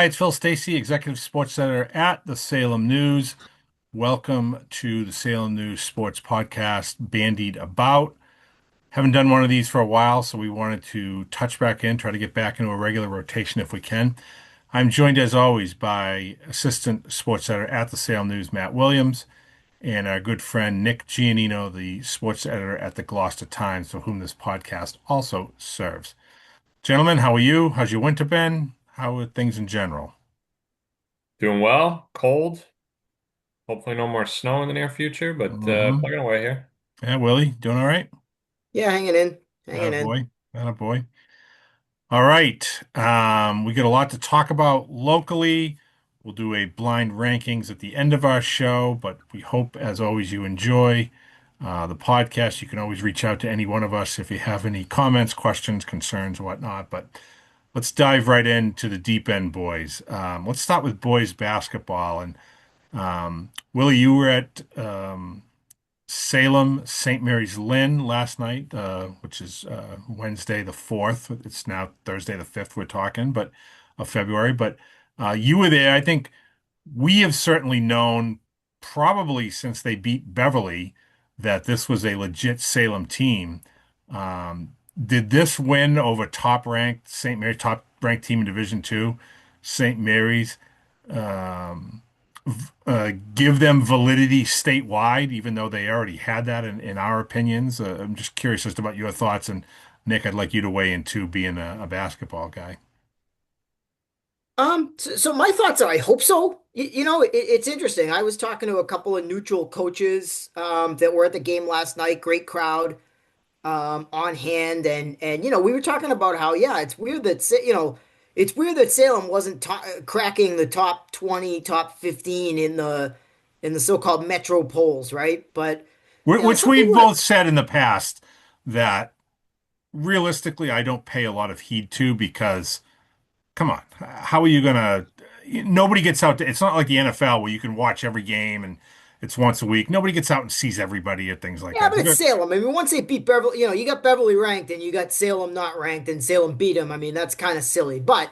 Hi, it's Phil Stacy, Executive Sports Editor at the Salem News. Welcome to the Salem News Sports Podcast, Bandied About. Haven't done one of these for a while, so we wanted to touch back in, try to get back into a regular rotation if we can. I'm joined as always by Assistant Sports Editor at the Salem News, Matt Williams, and our good friend Nick Giannino, the Sports Editor at the Gloucester Times, for whom this podcast also serves. Gentlemen, how are you? How's your winter been? How are things in general? Doing well, cold. Hopefully, no more snow in the near future, but Mm-hmm. plugging away here. Yeah, Willie, doing all right? Yeah, hanging in, hanging in. Attaboy. Attaboy. All right. We got a lot to talk about locally. We'll do a blind rankings at the end of our show, but we hope, as always, you enjoy the podcast. You can always reach out to any one of us if you have any comments, questions, concerns, whatnot. But let's dive right into the deep end, boys. Let's start with boys basketball. And Willie, you were at Salem, St. Mary's Lynn last night, which is Wednesday the 4th. It's now Thursday the 5th we're talking, but of February. But you were there. I think we have certainly known probably since they beat Beverly that this was a legit Salem team. Did this win over top-ranked St. Mary's, top-ranked team in Division Two, St. Mary's? Um, Give them validity statewide, even though they already had that in our opinions. I'm just curious as to about your thoughts. And Nick, I'd like you to weigh in too, being a basketball guy. So my thoughts are, I hope so. It's interesting. I was talking to a couple of neutral coaches that were at the game last night. Great crowd on hand, and we were talking about how it's weird that it's weird that Salem wasn't cracking the top 20, top 15 in the so-called metro polls, right? But Which some we've people both said in the past that realistically I don't pay a lot of heed to because come on, how are you gonna? Nobody gets out to. It's not like the NFL where you can watch every game and it's once a week. Nobody gets out and sees everybody or things like Yeah, that. but it's Salem. I mean, once they beat Beverly, you got Beverly ranked and you got Salem not ranked and Salem beat them. I mean, that's kind of silly. But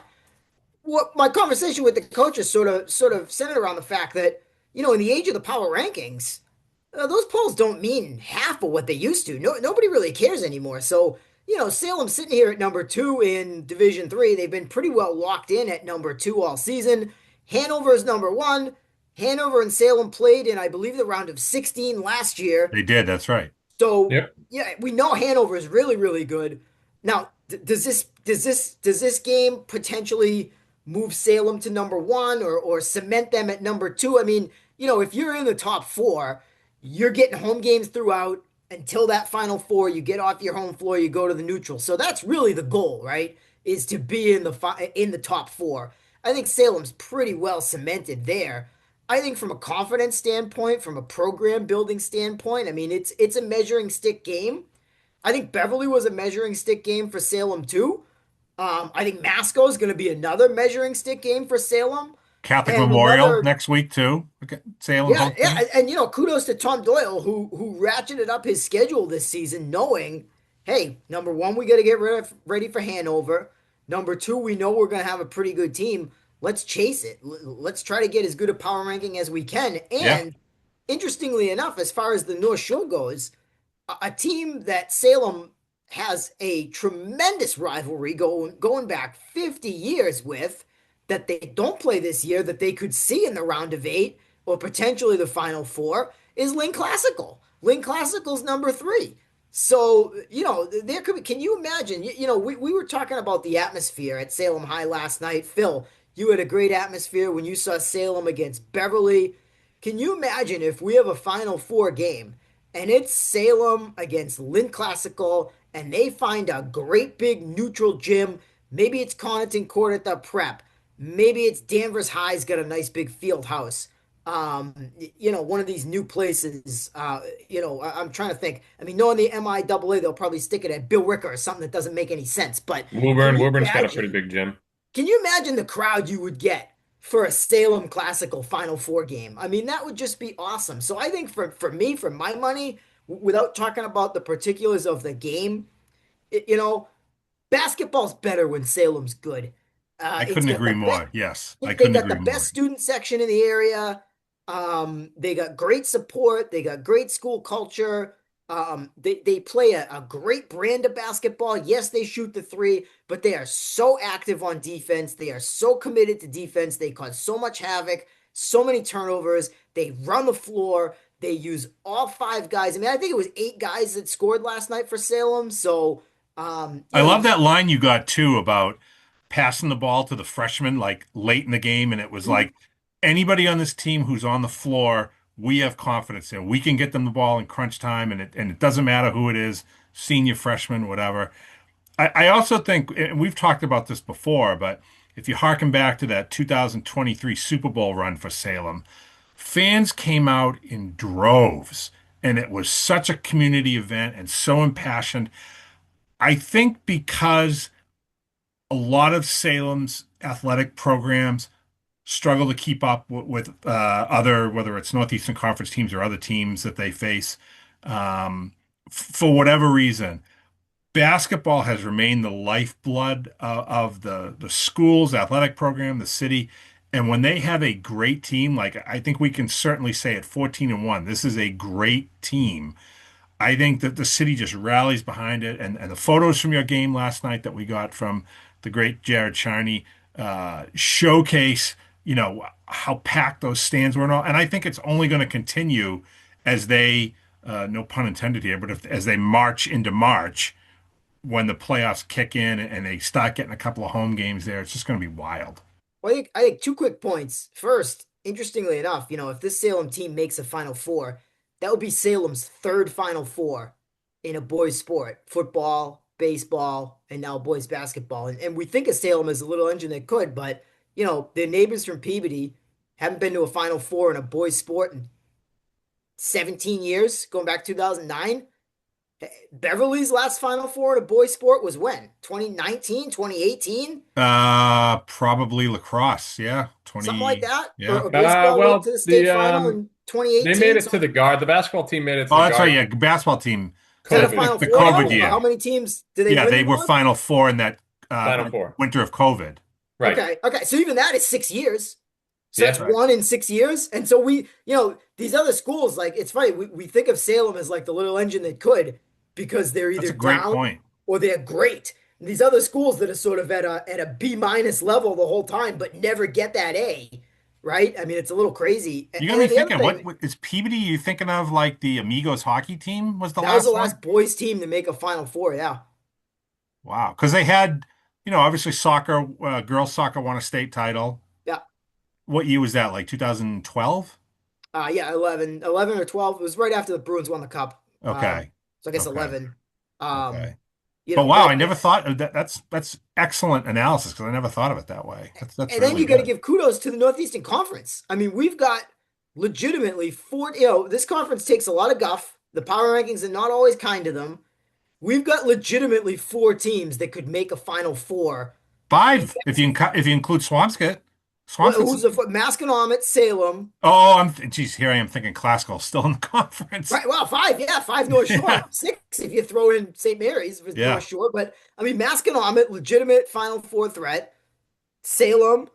what my conversation with the coaches sort of centered around the fact that, in the age of the power rankings, those polls don't mean half of what they used to. Nobody really cares anymore. So, Salem's sitting here at number two in Division Three. They've been pretty well locked in at number two all season. Hanover's number one. Hanover and Salem played in, I believe, the round of 16 last year. They did. That's right. So Yep. yeah, we know Hanover is really, really good. Now, does this game potentially move Salem to number one or cement them at number two? I mean, if you're in the top four, you're getting home games throughout until that final four. You get off your home floor, you go to the neutral. So that's really the goal, right? Is to be in the top four. I think Salem's pretty well cemented there. I think from a confidence standpoint, from a program building standpoint, I mean it's a measuring stick game. I think Beverly was a measuring stick game for Salem too. I think Masco is going to be another measuring stick game for Salem, Catholic and Memorial another. next week too. Okay. Salem Yeah, hosting yeah, them. and kudos to Tom Doyle who ratcheted up his schedule this season, knowing, hey, number one, we got to get ready for Hanover. Number two, we know we're going to have a pretty good team. Let's chase it. Let's try to get as good a power ranking as we can. Yeah. And interestingly enough, as far as the North Shore goes, a team that Salem has a tremendous rivalry going back 50 years with that they don't play this year that they could see in the round of eight or potentially the final four is Lynn Classical. Lynn Classical's number three. So, there could be, can you imagine? We were talking about the atmosphere at Salem High last night. Phil, you had a great atmosphere when you saw Salem against Beverly. Can you imagine if we have a Final Four game and it's Salem against Lynn Classical and they find a great big neutral gym? Maybe it's Connaughton Court at the Prep. Maybe it's Danvers High's got a nice big field house. One of these new places. I'm trying to think. I mean, knowing the MIAA, they'll probably stick it at Bill Ricker or something that doesn't make any sense. But can you Woburn's got a pretty imagine? big gym. Can you imagine the crowd you would get for a Salem Classical Final Four game? I mean, that would just be awesome. So I think for me, for my money, without talking about the particulars of the game, it, you know, basketball's better when Salem's good. I It's couldn't got agree the best. more. Yes, I They couldn't got the agree best more. student section in the area. They got great support. They got great school culture. They play a great brand of basketball. Yes, they shoot the three, but they are so active on defense. They are so committed to defense. They cause so much havoc, so many turnovers. They run the floor. They use all five guys. I mean, I think it was eight guys that scored last night for Salem. So, I love you that line you got too about passing the ball to the freshman like late in the game, and it was Mhm. like anybody on this team who's on the floor, we have confidence in. We can get them the ball in crunch time, and it doesn't matter who it is, senior, freshman, whatever. I also think, and we've talked about this before, but if you harken back to that 2023 Super Bowl run for Salem, fans came out in droves, and it was such a community event and so impassioned. I think because a lot of Salem's athletic programs struggle to keep up with other, whether it's Northeastern Conference teams or other teams that they face, for whatever reason. Basketball has remained the lifeblood of the school's athletic program, the city. And when they have a great team, like I think we can certainly say at 14-1, this is a great team. I think that the city just rallies behind it. And the photos from your game last night that we got from the great Jared Charney showcase, how packed those stands were and all. And I think it's only going to continue as they, no pun intended here, but as they march into March, when the playoffs kick in and they start getting a couple of home games there, it's just going to be wild. Well, I think two quick points. First, interestingly enough, if this Salem team makes a Final Four, that would be Salem's third Final Four in a boys sport, football, baseball, and now boys basketball. And we think of Salem as a little engine that could, but their neighbors from Peabody haven't been to a Final Four in a boys sport in 17 years, going back to 2009. Beverly's last Final Four in a boys sport was when? 2019, 2018? Probably lacrosse. Yeah. Something like 20. that, Yeah. or baseball went to Well, the state final in they made 2018. it So to the guard. The basketball team made it to Oh, the that's right. guard Yeah. Basketball team. is that a COVID The, Final the Four COVID now? Or year. how many teams do they Yeah. win They the were most? Final Four in that Final Four. winter of COVID. Right. Okay. So even that is 6 years. So that's Yeah. Right. one in 6 years. And so these other schools, like it's funny, we think of Salem as like the little engine that could because they're That's either a great down point. or they're great. And these other schools that are sort of at a B minus level the whole time, but never get that A, right? I mean, it's a little crazy. You're And gonna then be the other thinking, thing, what is Peabody? You thinking of like the Amigos hockey team was the that was the last one? last boys team to make a Final Four. Yeah. Wow. Because they had, obviously soccer, girls soccer won a state title. Yeah. What year was that? Like 2012? Yeah, 11 or 12. It was right after the Bruins won the cup. Okay. So I guess Okay. 11. Okay. Um, But wow, but I never thought of that. That's excellent analysis because I never thought of it that way. That's and then really you got to good. give kudos to the Northeastern Conference. I mean, we've got legitimately four, this conference takes a lot of guff. The power rankings are not always kind to them. We've got legitimately four teams that could make a Final Four. And Five, if you include Swampscott. Swampscott's. who's the Masconomet, Salem, Oh, geez, here I am thinking classical still in the conference. right? Well, five, yeah, five North Shore, Yeah. six if you throw in St. Mary's with Yeah. North Shore. But I mean, Masconomet, legitimate Final Four threat. Salem,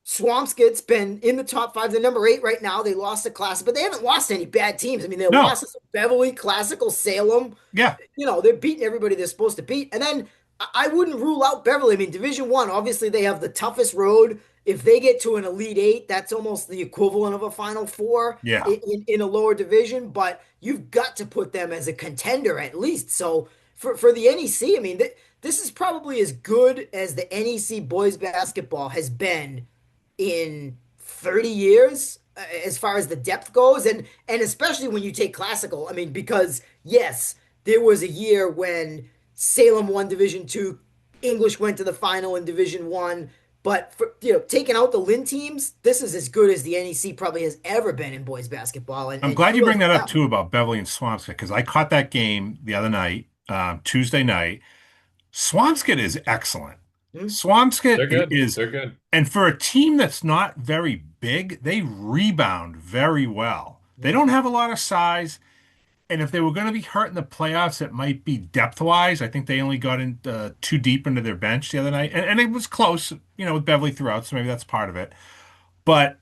Swampscott's been in the top five. They're number 8 right now. They lost a class, but they haven't lost any bad teams. I mean, their No. losses Beverly, Classical, Salem. Yeah. They're beating everybody they're supposed to beat. And then I wouldn't rule out Beverly. I mean, Division One, obviously they have the toughest road. If they get to an Elite Eight, that's almost the equivalent of a Final Four Yeah. in a lower division. But you've got to put them as a contender at least. So for the NEC, I mean, this is probably as good as the NEC boys basketball has been in 30 years as far as the depth goes, and especially when you take classical. I mean, because yes, there was a year when Salem won Division Two, English went to the final in Division One, but for, taking out the Lynn teams, this is as good as the NEC probably has ever been in boys basketball, and, I'm and glad you kudos bring to that up them. too about Beverly and Swampscott because I caught that game the other night, Tuesday night. Swampscott is excellent. Hmm? Swampscott They're good. is, They're good. and for a team that's not very big, they rebound very well. They don't have a lot of size. And if they were going to be hurt in the playoffs, it might be depth-wise. I think they only got in too deep into their bench the other night, and it was close, with Beverly throughout, so maybe that's part of it. But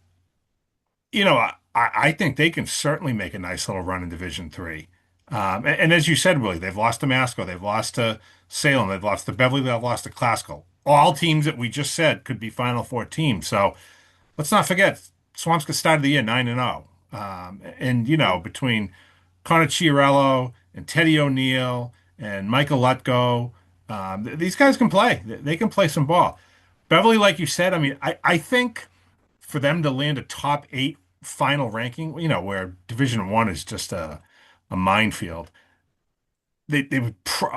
I think they can certainly make a nice little run in Division Three. And as you said, Willie, they've lost to Masco, they've lost to Salem, they've lost to Beverly, they've lost to Classical. All teams that we just said could be Final Four teams. So let's not forget, Swampscott started the year 9-0. And between Connor Chiarello and Teddy O'Neill and Michael Lutko, these guys can play. They can play some ball. Beverly, like you said, I mean, I think for them to land a top eight final ranking, where Division One is just a minefield, they would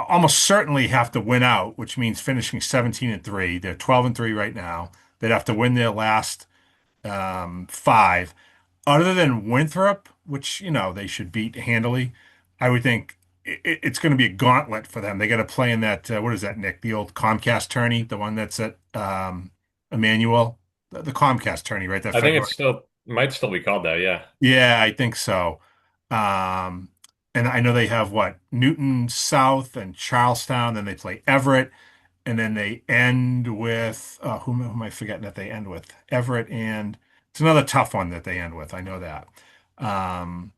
almost certainly have to win out, which means finishing 17-3. They're 12-3 right now. They'd have to win their last five. Other than Winthrop, which they should beat handily, I would think it's going to be a gauntlet for them. They got to play in that what is that, Nick? The old Comcast tourney, the one that's at Emmanuel, the Comcast tourney, right? That I think February. it's still might still be called that. Yeah. Yeah, I think so. Um, and I know they have what, Newton South and Charlestown. Then they play Everett, and then they end with who am I forgetting that they end with? Everett, and it's another tough one that they end with. I know that. Um,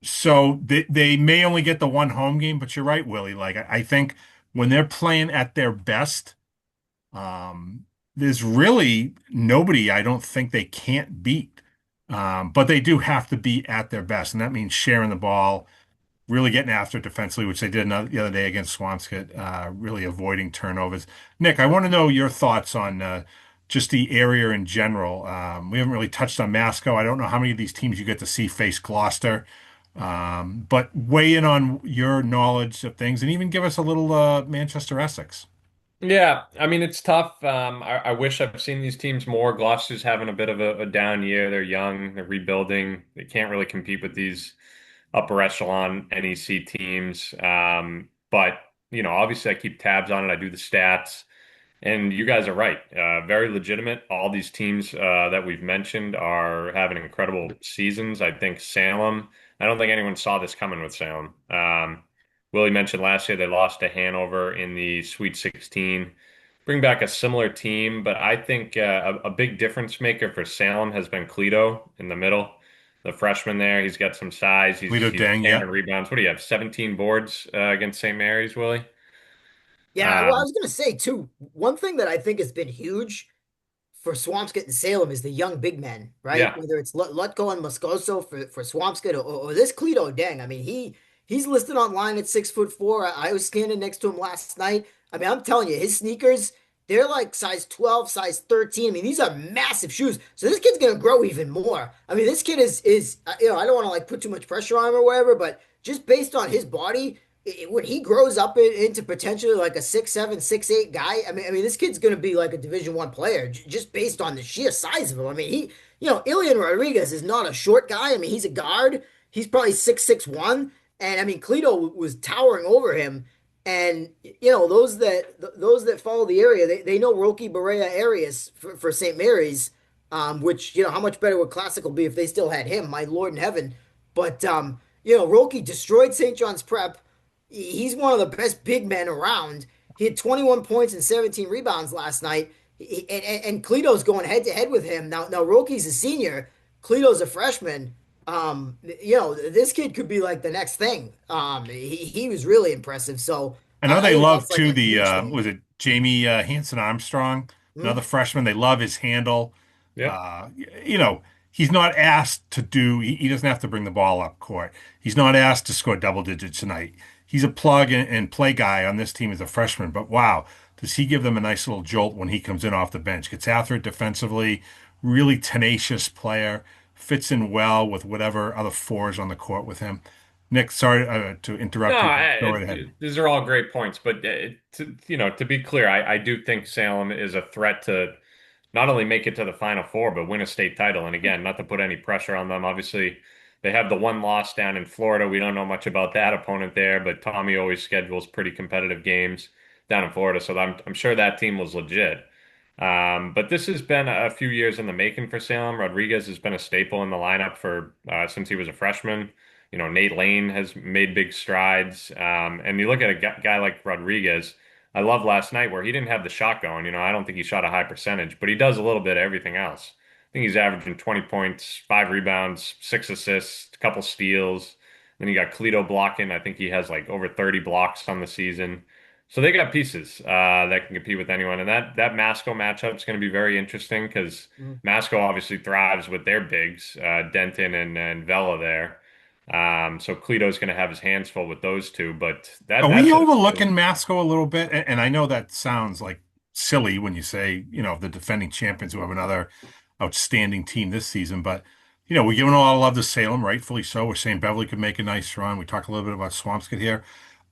so they may only get the one home game, but you're right, Willie. Like I think when they're playing at their best, there's really nobody I don't think they can't beat. But they do have to be at their best, and that means sharing the ball, really getting after it defensively, which they did the other day against Swampscott, really avoiding turnovers. Nick, I want to know your thoughts on just the area in general. We haven't really touched on Masco. I don't know how many of these teams you get to see face Gloucester, but weigh in on your knowledge of things and even give us a little Manchester Essex. Yeah, I mean it's tough. I wish I've seen these teams more. Gloucester's having a bit of a down year. They're young, they're rebuilding. They can't really compete with these upper echelon NEC teams. But obviously I keep tabs on it. I do the stats. And you guys are right. Very legitimate. All these teams that we've mentioned are having incredible seasons. I think Salem, I don't think anyone saw this coming with Salem. Willie mentioned last year they lost to Hanover in the Sweet 16. Bring back a similar team, but I think a big difference maker for Salem has been Cleto in the middle. The freshman there, he's got some size. Lido He's Deng, yeah. hammering rebounds. What do you have? 17 boards against St. Mary's, Willie? Yeah, well, I Um, was gonna say too, one thing that I think has been huge for Swampscott and Salem is the young big men, right? yeah. Whether it's Lutko and Moscoso for Swampscott or this Cleto Deng. I mean, he's listed online at 6'4". I was standing next to him last night. I mean, I'm telling you, his sneakers, they're like size 12, size 13. I mean, these are massive shoes. So this kid's gonna grow even more. I mean, this kid is I don't want to like put too much pressure on him or whatever, but just based on his body, when he grows up into potentially like a 6'7", 6'8" guy, I mean, this kid's gonna be like a Division I player just based on the sheer size of him. I mean, Ilian Rodriguez is not a short guy. I mean, he's a guard. He's probably 6'1", and I mean, Cleto was towering over him. And those that follow the area, they know Rocky Barea Arias for St. Mary's, which how much better would Classical be if they still had him? My Lord in heaven. But Roki destroyed St. John's Prep. He's one of the best big men around. He had 21 points and 17 rebounds last night. And Cleto's going head to head with him. Now Roki's a senior. Cleto's a freshman. This kid could be like the next thing. He was really impressive. So I know I they think love that's like too a the huge thing. was it Jamie Hanson Armstrong, Hmm? another freshman. They love his handle. Yep. Uh, you know, he's not asked to do. He doesn't have to bring the ball up court. He's not asked to score double digits tonight. He's a plug and play guy on this team as a freshman. But wow, does he give them a nice little jolt when he comes in off the bench? Gets after it defensively. Really tenacious player. Fits in well with whatever other fours on the court with him. Nick, sorry to No, interrupt you. Go right ahead. these are all great points, but to be clear, I do think Salem is a threat to not only make it to the Final Four, but win a state title. And again, not to put any pressure on them. Obviously, they have the one loss down in Florida. We don't know much about that opponent there, but Tommy always schedules pretty competitive games down in Florida, so I'm sure that team was legit. But this has been a few years in the making for Salem. Rodriguez has been a staple in the lineup for since he was a freshman. You know, Nate Lane has made big strides. And you look at a guy like Rodriguez. I love last night where he didn't have the shot going. You know, I don't think he shot a high percentage, but he does a little bit of everything else. I think he's averaging 20 points, 5 rebounds, 6 assists, a couple steals. Then you got Cleto blocking. I think he has like over 30 blocks on the season. So they got pieces that can compete with anyone, and that Masco matchup is going to be very interesting because Mm. Masco obviously thrives with their bigs, Denton and Vela there. So Cleto's going to have his hands full with those two, but Are we that's a overlooking Masco a little bit? And I know that sounds like silly when you say, the defending champions who have another outstanding team this season, but we're giving a lot of love to Salem, rightfully so. We're saying Beverly could make a nice run. We talk a little bit about Swampscott here.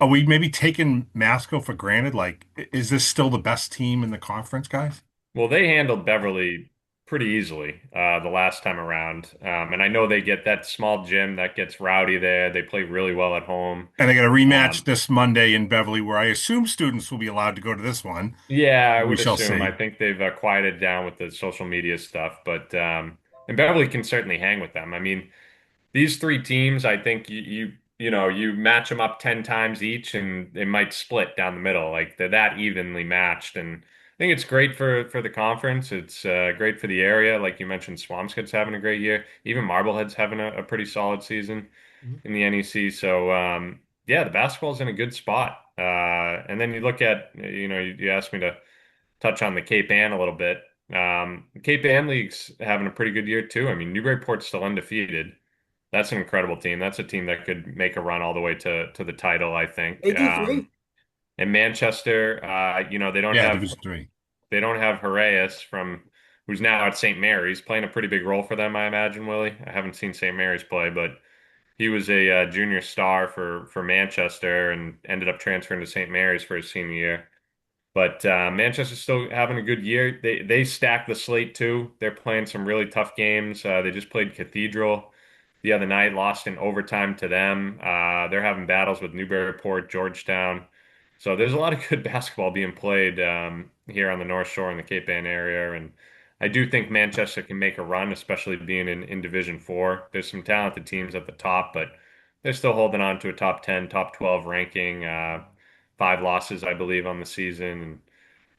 Are we maybe taking Masco for granted? Like, is this still the best team in the conference, guys? well, they handled Beverly pretty easily the last time around, and I know they get that small gym that gets rowdy there. They play really well at home. And they got a rematch Um, this Monday in Beverly, where I assume students will be allowed to go to this one. Yeah, I We would shall assume. I see. think they've quieted down with the social media stuff, but and Beverly can certainly hang with them. I mean, these three teams, I think you match them up 10 times each, and they might split down the middle. Like they're that evenly matched, and I think it's great for the conference. It's great for the area. Like you mentioned, Swampscott's having a great year. Even Marblehead's having a pretty solid season Mhm. in the NEC. So yeah, the basketball's in a good spot. And then you look at, you asked me to touch on the Cape Ann a little bit. The Cape Ann League's having a pretty good year too. I mean, Newburyport's still undefeated. That's an incredible team. That's a team that could make a run all the way to the title, I think. They D3. And Manchester, they don't Yeah, have Division three. Horaeus from who's now at St. Mary's playing a pretty big role for them, I imagine, Willie. I haven't seen St. Mary's play, but he was a junior star for Manchester and ended up transferring to St. Mary's for his senior year. But Manchester's still having a good year. They stack the slate too. They're playing some really tough games. They just played Cathedral the other night, lost in overtime to them. They're having battles with Newburyport, Georgetown. So there's a lot of good basketball being played here on the North Shore in the Cape Ann area, and I do think Manchester can make a run, especially being in Division Four. There's some talented teams at the top, but they're still holding on to a top 10, top 12 ranking. 5 losses, I believe, on the season.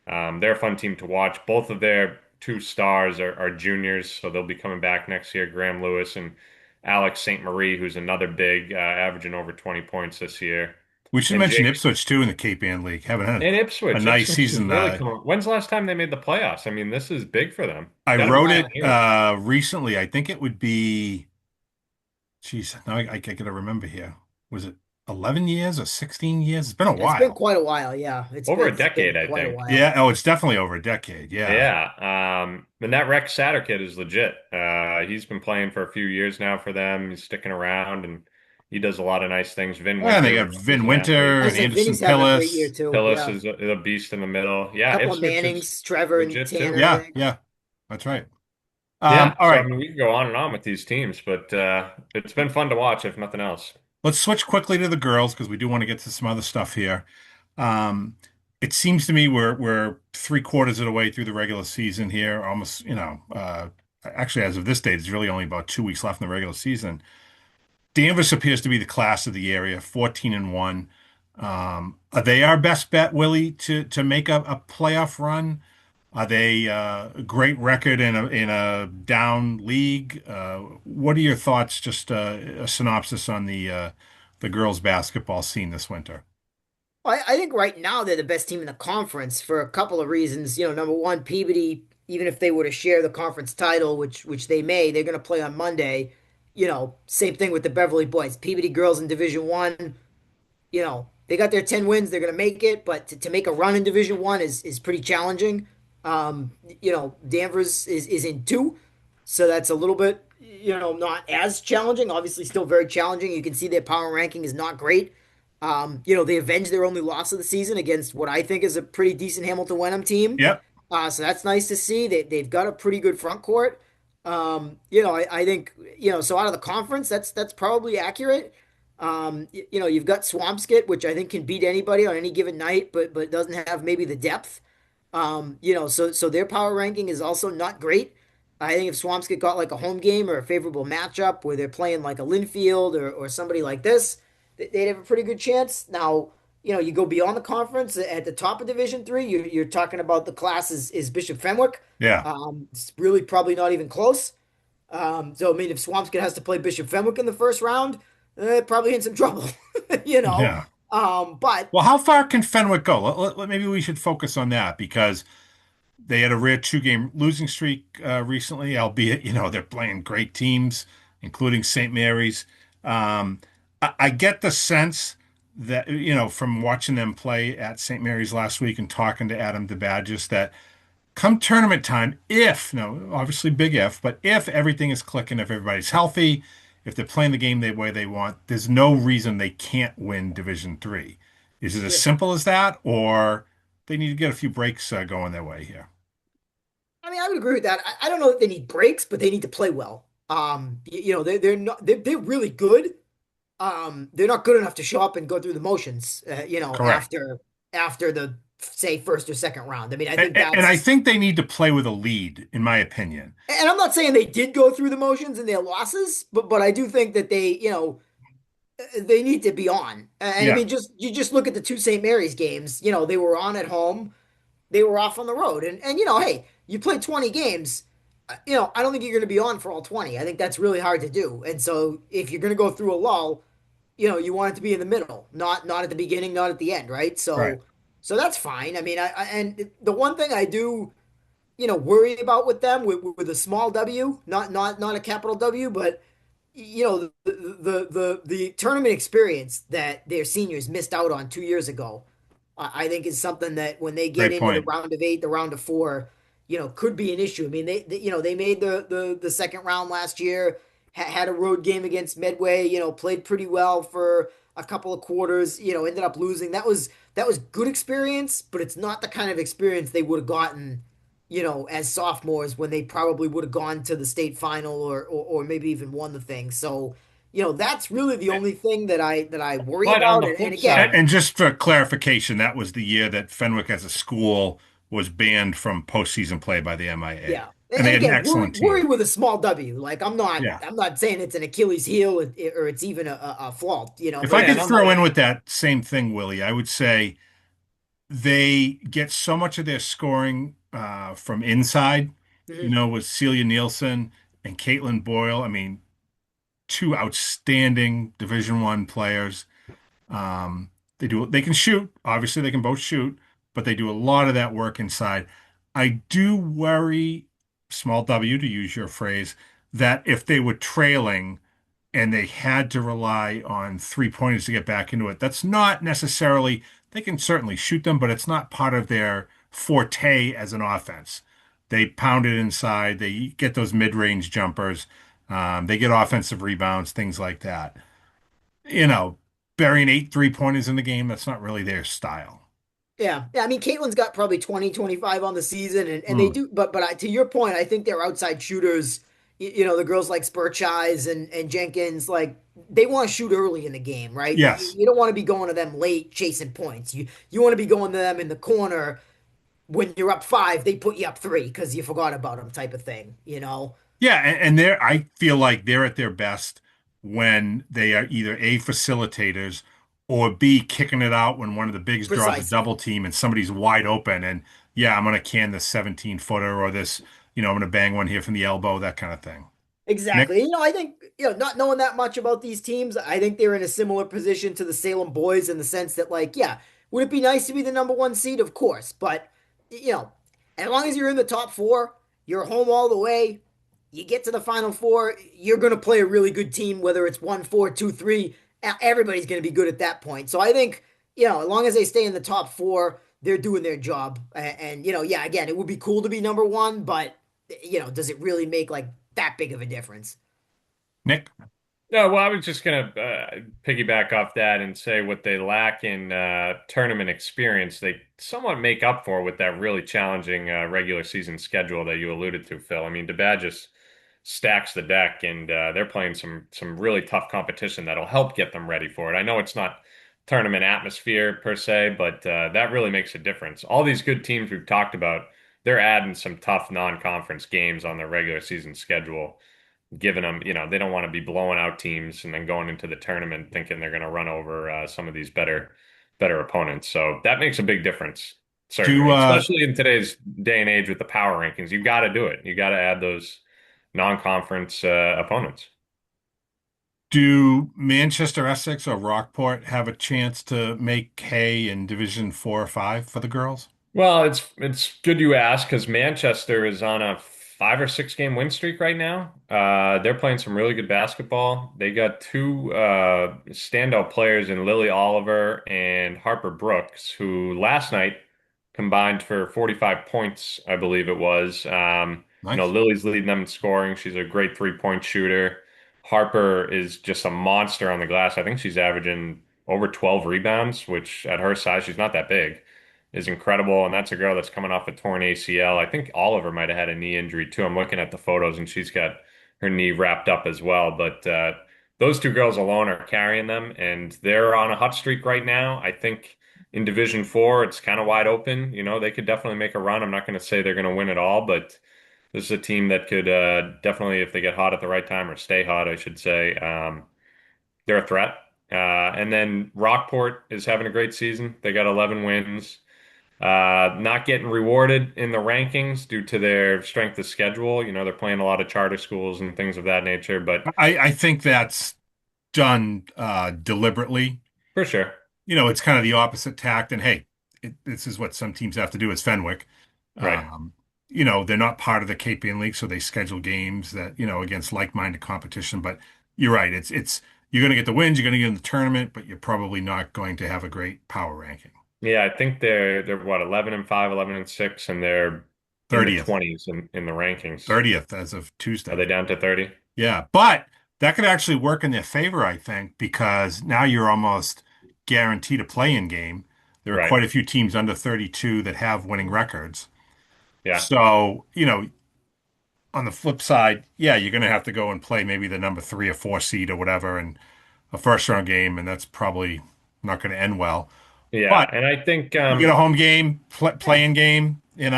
They're a fun team to watch. Both of their two stars are juniors, so they'll be coming back next year. Graham Lewis and Alex St. Marie, who's another big, averaging over 20 points this year. We should And mention Jake Ipswich too in the Cape Ann League. Having had and a Ipswich. nice Ipswich is season. really coming. When's the last time they made the playoffs? I mean, this is big for them. I Got to be wrote 5 it 10 years. recently. I think it would be, geez, now I gotta remember here. Was it 11 years or 16 years? It's been a It's been while. quite a while, yeah. Over a It's decade, been I quite a think. while. Yeah. Oh, it's definitely over a decade. Yeah. Yeah. And that Rex Satter kid is legit. He's been playing for a few years now for them. He's sticking around and he does a lot of nice things. Vin And they Winter got is Vin an athlete. Winter I and said Anderson Vinny's having a great year Pillis. too. Pillis Yeah. is a beast in the middle. A Yeah, couple of Ipswich is Mannings, Trevor and legit too. Tanner, I Yeah, think. yeah, that's right. Yeah. All So I right. mean, we can go on and on with these teams, but it's been fun to watch, if nothing else. Let's switch quickly to the girls because we do want to get to some other stuff here. Um, it seems to me we're three-quarters of the way through the regular season here. Almost, actually, as of this date, it's really only about 2 weeks left in the regular season. Danvers appears to be the class of the area, 14-1. Are they our best bet, Willie, to make a playoff run? Are they a great record in a down league? What are your thoughts? Just a synopsis on the girls' basketball scene this winter. I think right now they're the best team in the conference for a couple of reasons. Number one, Peabody, even if they were to share the conference title, which they may, they're going to play on Monday. Same thing with the Beverly boys. Peabody girls in Division One, they got their 10 wins, they're going to make it, but to make a run in Division One is pretty challenging. Danvers is in two, so that's a little bit, not as challenging. Obviously, still very challenging. You can see their power ranking is not great. They avenged their only loss of the season against what I think is a pretty decent Hamilton Wenham team. Yep. So that's nice to see. They've got a pretty good front court. I think, so out of the conference, that's probably accurate. You've got Swampscott, which I think can beat anybody on any given night, but doesn't have maybe the depth. So their power ranking is also not great. I think if Swampscott got like a home game or a favorable matchup where they're playing like a Linfield or somebody like this, they'd have a pretty good chance. Now, you go beyond the conference at the top of Division Three, you're talking about the class is Bishop Fenwick. Yeah. It's really probably not even close. So I mean, if Swampscott has to play Bishop Fenwick in the first round, probably in some trouble, you know. Yeah. But Well, how far can Fenwick go? Maybe we should focus on that because they had a rare two-game losing streak recently, albeit, they're playing great teams, including St. Mary's. I get the sense that, from watching them play at St. Mary's last week and talking to Adam DeBadgis, that come tournament time, if, no, obviously big if, but if everything is clicking, if everybody's healthy, if they're playing the game the way they want, there's no reason they can't win Division Three. Is it as yeah, simple as that, or they need to get a few breaks going their way here? I mean, I would agree with that. I don't know that they need breaks, but they need to play well. They're not they're really good. They're not good enough to show up and go through the motions. Correct. After the say first or second round. I mean, I think And I that's. think they need to play with a lead, in my opinion. And I'm not saying they did go through the motions in their losses, but I do think that they need to be on. And I Yeah, mean, just look at the two St. Mary's games. They were on at home, they were off on the road, and hey, you played 20 games. I don't think you're going to be on for all 20. I think that's really hard to do. And so if you're going to go through a lull, you want it to be in the middle, not at the beginning, not at the end, right? right. So that's fine. I mean, and the one thing I do, worry about with them with a small W, not a capital W, but the tournament experience that their seniors missed out on 2 years ago, I think is something that when they get Great into the point. round of eight, the round of four, could be an issue. I mean, they made the second round last year, had a road game against Medway, played pretty well for a couple of quarters, ended up losing. That was good experience, but it's not the kind of experience they would have gotten, as sophomores when they probably would have gone to the state final or maybe even won the thing. So, that's really the only thing that I worry But on about. the And flip again, And, side, and just for clarification, that was the year that Fenwick as a school was banned from postseason play by the MIA. yeah. And they And had an again, worry excellent worry team. with a small W. Like I'm not Yeah. I'm not saying it's an Achilles heel or it's even a fault, If I but yeah, could and on throw the in with that same thing, Willie, I would say they get so much of their scoring from inside, mhm. with Celia Nielsen and Caitlin Boyle. I mean, two outstanding Division One players. They can shoot. Obviously, they can both shoot, but they do a lot of that work inside. I do worry, small W to use your phrase, that if they were trailing and they had to rely on three-pointers to get back into it, that's not necessarily, they can certainly shoot them, but it's not part of their forte as an offense. They pound it inside, they get those mid-range jumpers, they get offensive rebounds, things like that. You know, burying eight three-pointers in the game, that's not really their style. Yeah. Yeah, I mean Caitlin's got probably 20, 25 on the season and they Hmm. do but to your point, I think they're outside shooters. The girls like Spurchise and Jenkins, like they want to shoot early in the game, right? You, Yes. you don't want to be going to them late chasing points. You want to be going to them in the corner when you're up five, they put you up three because you forgot about them, type of thing. Yeah, and I feel like they're at their best when they are either A, facilitators, or B, kicking it out when one of the bigs draws a Precisely. double team and somebody's wide open. And yeah, I'm going to can this 17-footer or this, I'm going to bang one here from the elbow, that kind of thing. Nick? Exactly. I think, not knowing that much about these teams, I think they're in a similar position to the Salem boys in the sense that, like, yeah, would it be nice to be the number one seed? Of course. But, you know, as long as you're in the top four, you're home all the way, you get to the final four, you're going to play a really good team, whether it's 1-4, 2-3. Everybody's going to be good at that point. So I think, as long as they stay in the top four, they're doing their job. And, yeah, again, it would be cool to be number one, but, does it really make like that big of a difference? Nick? no, well, I was just gonna piggyback off that and say what they lack in tournament experience, they somewhat make up for with that really challenging regular season schedule that you alluded to, Phil. I mean, DeBadge stacks the deck, and they're playing some really tough competition that'll help get them ready for it. I know it's not tournament atmosphere per se, but that really makes a difference. All these good teams we've talked about, they're adding some tough non-conference games on their regular season schedule, giving them, they don't want to be blowing out teams and then going into the tournament thinking they're going to run over some of these better opponents. So that makes a big difference, Do certainly, especially in today's day and age with the power rankings. You got to do it. You got to add those non-conference opponents. do Manchester Essex or Rockport have a chance to make hay in Division 4 or 5 for the girls? Well, it's good you ask because Manchester is on a 5 or 6 game win streak right now. They're playing some really good basketball. They got two standout players in Lily Oliver and Harper Brooks, who last night combined for 45 points, I believe it was. Nice. Lily's leading them in scoring. She's a great three-point shooter. Harper is just a monster on the glass. I think she's averaging over 12 rebounds, which at her size, she's not that big, is incredible. And that's a girl that's coming off a torn ACL. I think Oliver might have had a knee injury too. I'm looking at the photos and she's got her knee wrapped up as well. But those two girls alone are carrying them, and they're on a hot streak right now. I think in Division 4, it's kind of wide open. They could definitely make a run. I'm not going to say they're going to win it all, but this is a team that could definitely, if they get hot at the right time or stay hot, I should say, they're a threat. And then Rockport is having a great season. They got 11 wins. Not getting rewarded in the rankings due to their strength of schedule. They're playing a lot of charter schools and things of that nature, but I think that's done deliberately. for sure. It's kind of the opposite tact. And hey, this is what some teams have to do as Fenwick. Right. Um, they're not part of the Cape Ann League, so they schedule games that, against like-minded competition. But you're right. It's you're going to get the wins, you're going to get in the tournament, but you're probably not going to have a great power ranking. Yeah, I think they're what, 11-5, 11-6, and they're in the 30th, 20s in the rankings. 30th as of Are Tuesday. they down to 30? Yeah, but that could actually work in their favor, I think, because now you're almost guaranteed a play-in game. There are Right. quite a few teams under 32 that have winning records. Yeah. So, on the flip side, yeah, you're going to have to go and play maybe the number 3 or 4 seed or whatever in a first round game, and that's probably not going to end well. Yeah, But and I think you get a home game, Yeah, playing game, you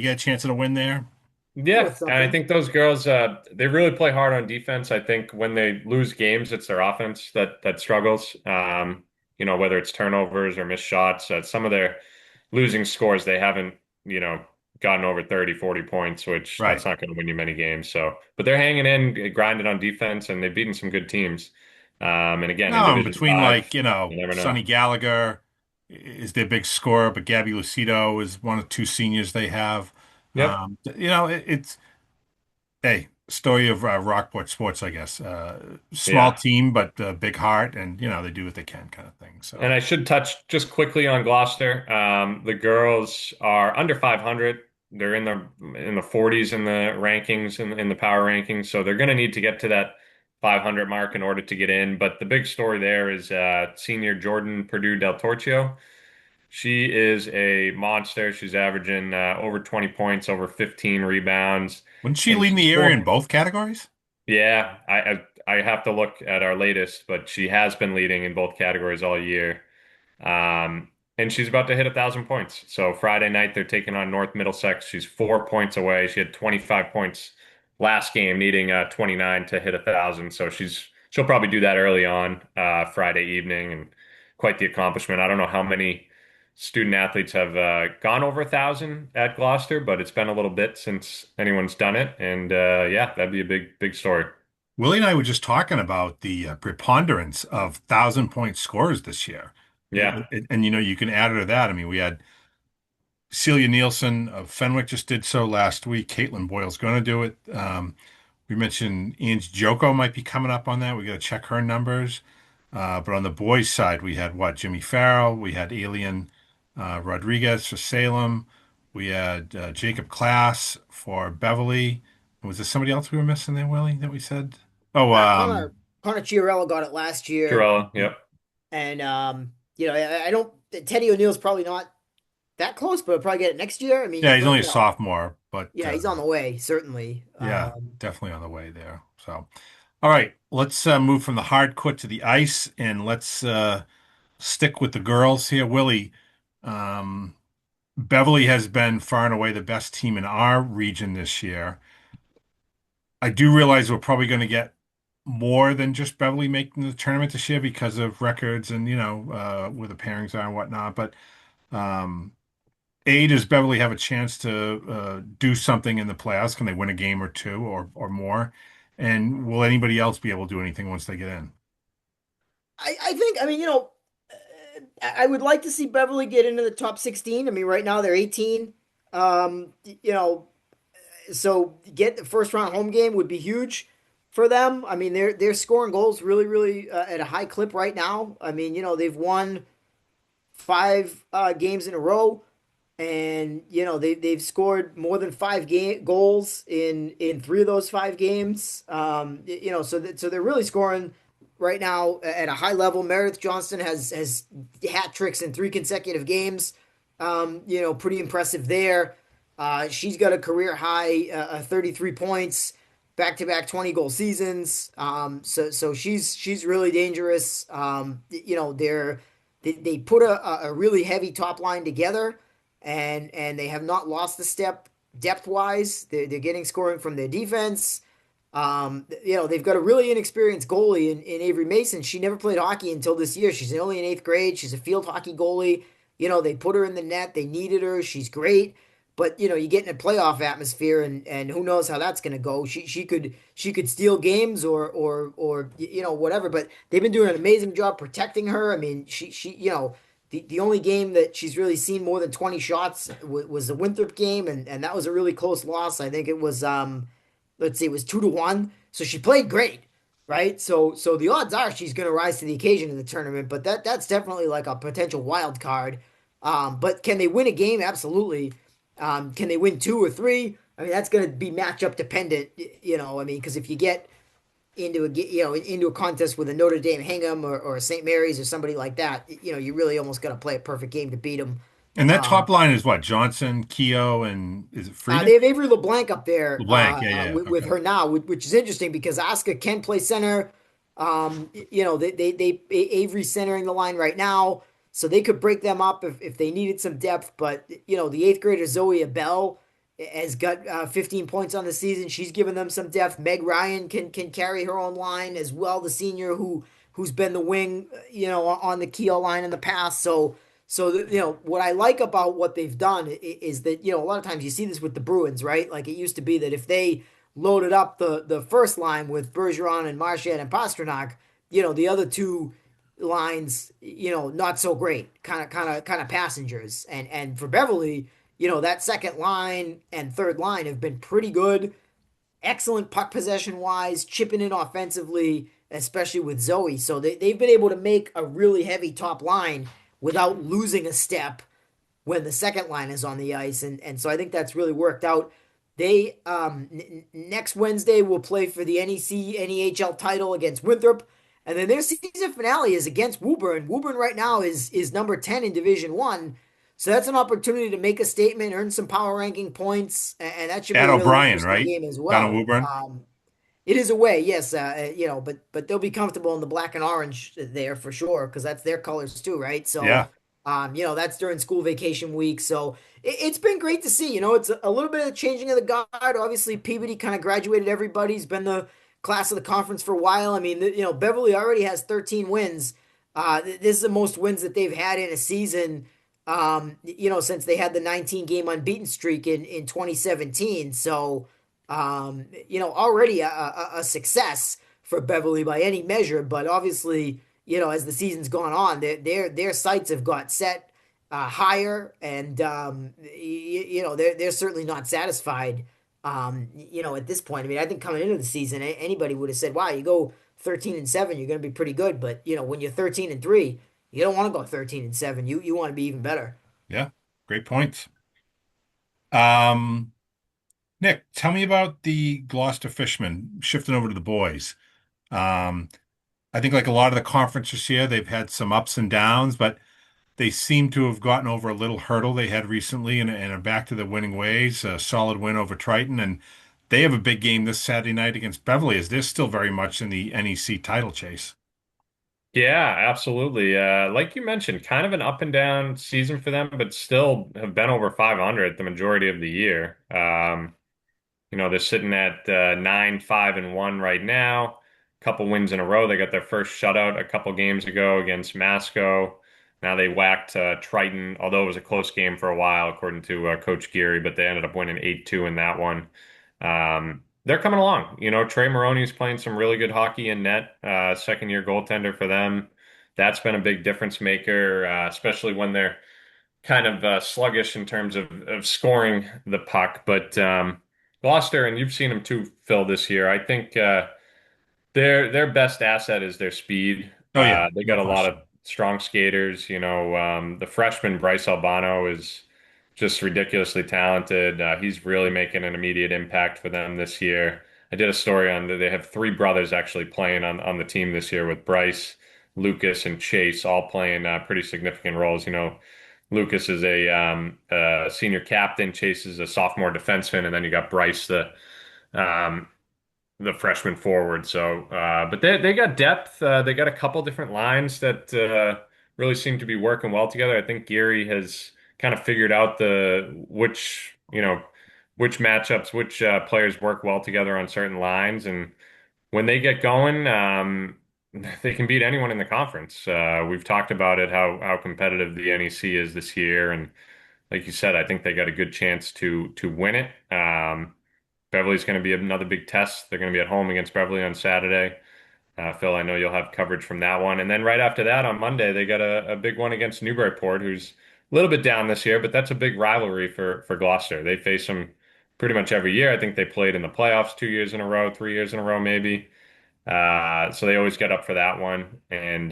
get a chance at a win there. it's yeah, worth and I something. think those girls they really play hard on defense. I think when they lose games, it's their offense that struggles. Whether it's turnovers or missed shots, some of their losing scores, they haven't, you know, gotten over 30, 40 points, which that's Right. not going to win you many games. So, but they're hanging in, grinding on defense, and they've beaten some good teams. And again, in No, and Division between 5, like, you never know. Sonny Gallagher is their big scorer, but Gabby Lucido is one of 2 seniors they have. Yep. It's hey, story of Rockport sports, I guess. Small Yeah. team, but big heart, and they do what they can, kind of thing. And So I should touch just quickly on Gloucester. The girls are under 500. They're in the 40s in the rankings in the power rankings, so they're going to need to get to that 500 mark in order to get in. But the big story there is senior Jordan Purdue Del Torchio. She is a monster. She's averaging over 20 points, over 15 rebounds, wouldn't she and lead she's the area four. in both categories? Yeah, I have to look at our latest, but she has been leading in both categories all year. And she's about to hit 1,000 points. So Friday night they're taking on North Middlesex. She's 4 points away. She had 25 points last game, needing 29 to hit 1,000. So she'll probably do that early on Friday evening, and quite the accomplishment. I don't know how many student athletes have gone over 1,000 at Gloucester, but it's been a little bit since anyone's done it. And yeah, that'd be a big story. Willie and I were just talking about the preponderance of 1,000 point scorers this year. Yeah, And you can add to that. I mean, we had Celia Nielsen of Fenwick just did so last week. Caitlin Boyle's going to do it. We mentioned Ange Joko might be coming up on that. We got to check her numbers. But on the boys' side, we had what? Jimmy Farrell. We had Alien Rodriguez for Salem. We had Jacob Klass for Beverly. Was there somebody else we were missing there, Willie, that we said? Oh, Connor Chiarella got it last year, Jarella, yep. and I don't. Teddy O'Neill's probably not that close, but he'll probably get it next year. I mean, yeah, he's only a sophomore, but yeah, he's on the way, certainly. yeah, definitely on the way there. So, all right, let's move from the hard court to the ice, and let's stick with the girls here. Willie, um, Beverly has been far and away the best team in our region this year. I do realize we're probably going to get more than just Beverly making the tournament this year because of records and, where the pairings are and whatnot. But um, A, does Beverly have a chance to do something in the playoffs? Can they win a game or two or more? And will anybody else be able to do anything once they get in? I think, I mean, I would like to see Beverly get into the top 16. I mean, right now they're 18. You know, so get the first round home game would be huge for them. I mean, they're scoring goals really, really at a high clip right now. I mean, they've won five games in a row, and they've scored more than five goals in three of those five games. So they're really scoring right now at a high level. Meredith Johnston has hat tricks in three consecutive games. Pretty impressive there. She's got a career high 33 points, back to back 20 goal seasons. So she's really dangerous. They put a really heavy top line together, and they have not lost a step depth wise. They're getting scoring from their defense. They've got a really inexperienced goalie in Avery Mason. She never played hockey until this year. She's only in eighth grade. She's a field hockey goalie. They put her in the net. They needed her. She's great. But you get in a playoff atmosphere, and who knows how that's going to go. She could steal games or whatever. But they've been doing an amazing job protecting her. I mean, the only game that she's really seen more than 20 shots was the Winthrop game, and that was a really close loss. I think it was let's see, it was 2-1. So she played great, right? So the odds are she's going to rise to the occasion in the tournament. But that's definitely like a potential wild card. But can they win a game? Absolutely. Can they win two or three? I mean, that's going to be matchup dependent, I mean, because if you get into a contest with a Notre Dame Hingham or a St. Mary's or somebody like that, you really almost got to play a perfect game to beat them. And that Um, top line is what? Johnson, Keogh, and is it they Friedman? have Avery LeBlanc up there LeBlanc. Yeah, yeah, yeah. with Okay. her now, which is interesting because Asuka can play center. Avery's centering the line right now, so they could break them up if they needed some depth. But the eighth grader Zoe Abell has got 15 points on the season. She's given them some depth. Meg Ryan can carry her own line as well. The senior who's been the wing, on the Keel line in the past. So what I like about what they've done is that a lot of times you see this with the Bruins, right? Like it used to be that if they loaded up the first line with Bergeron and Marchand and Pastrnak, the other two lines, not so great, kind of passengers. And for Beverly, that second line and third line have been pretty good, excellent puck possession wise, chipping in offensively, especially with Zoe. So they've been able to make a really heavy top line without losing a step when the second line is on the ice. And so I think that's really worked out. They next Wednesday will play for the NEC NEHL title against Winthrop. And then their season finale is against Woburn. Woburn right now is number 10 in Division One. So that's an opportunity to make a statement, earn some power ranking points, and that should be At a really O'Brien, interesting right? game as Down in well. Woburn. It is away, yes, but they'll be comfortable in the black and orange there for sure because that's their colors too, right? So, Yeah. that's during school vacation week. So it's been great to see. It's a little bit of the changing of the guard. Obviously, Peabody kind of graduated everybody. He's been the class of the conference for a while. I mean, Beverly already has 13 wins. This is the most wins that they've had in a season. Since they had the 19 game unbeaten streak in 2017. So already a success for Beverly by any measure. But obviously, as the season's gone on, their sights have got set higher, and they're certainly not satisfied. At this point, I mean, I think coming into the season, anybody would have said, "Wow, you go 13-7, you're going to be pretty good." But when you're 13-3, you don't want to go 13-7. You want to be even better. Yeah. Great points. Um, Nick, tell me about the Gloucester Fishermen shifting over to the boys. Um, I think like a lot of the conferences here, they've had some ups and downs, but they seem to have gotten over a little hurdle they had recently and are back to the winning ways. A solid win over Triton, and they have a big game this Saturday night against Beverly, as they're still very much in the NEC title chase. Yeah, absolutely. Like you mentioned, kind of an up and down season for them, but still have been over 500 the majority of the year. They're sitting at 9-5-1 right now. Couple wins in a row. They got their first shutout a couple games ago against Masco. Now they whacked Triton, although it was a close game for a while, according to Coach Geary, but they ended up winning 8-2 in that one. They're coming along. Trey Maroney's playing some really good hockey in net, second year goaltender for them. That's been a big difference maker, especially when they're kind of sluggish in terms of scoring the puck. But Gloucester, and you've seen them too, Phil, this year. I think their best asset is their speed. Oh yeah, They no got a lot of question. strong skaters. The freshman Bryce Albano is just ridiculously talented. He's really making an immediate impact for them this year. I did a story on they have three brothers actually playing on the team this year with Bryce, Lucas, and Chase all playing pretty significant roles. Lucas is a senior captain, Chase is a sophomore defenseman, and then you got Bryce, um, the freshman forward. So, but they got depth. They got a couple different lines that really seem to be working well together. I think Geary has kind of figured out which matchups, which players work well together on certain lines, and when they get going, they can beat anyone in the conference. We've talked about it, how competitive the NEC is this year, and like you said, I think they got a good chance to win it. Beverly's going to be another big test. They're going to be at home against Beverly on Saturday. Phil, I know you'll have coverage from that one. And then right after that on Monday, they got a big one against Newburyport, who's a little bit down this year, but that's a big rivalry for Gloucester. They face them pretty much every year. I think they played in the playoffs 2 years in a row, 3 years in a row, maybe. So they always get up for that one. And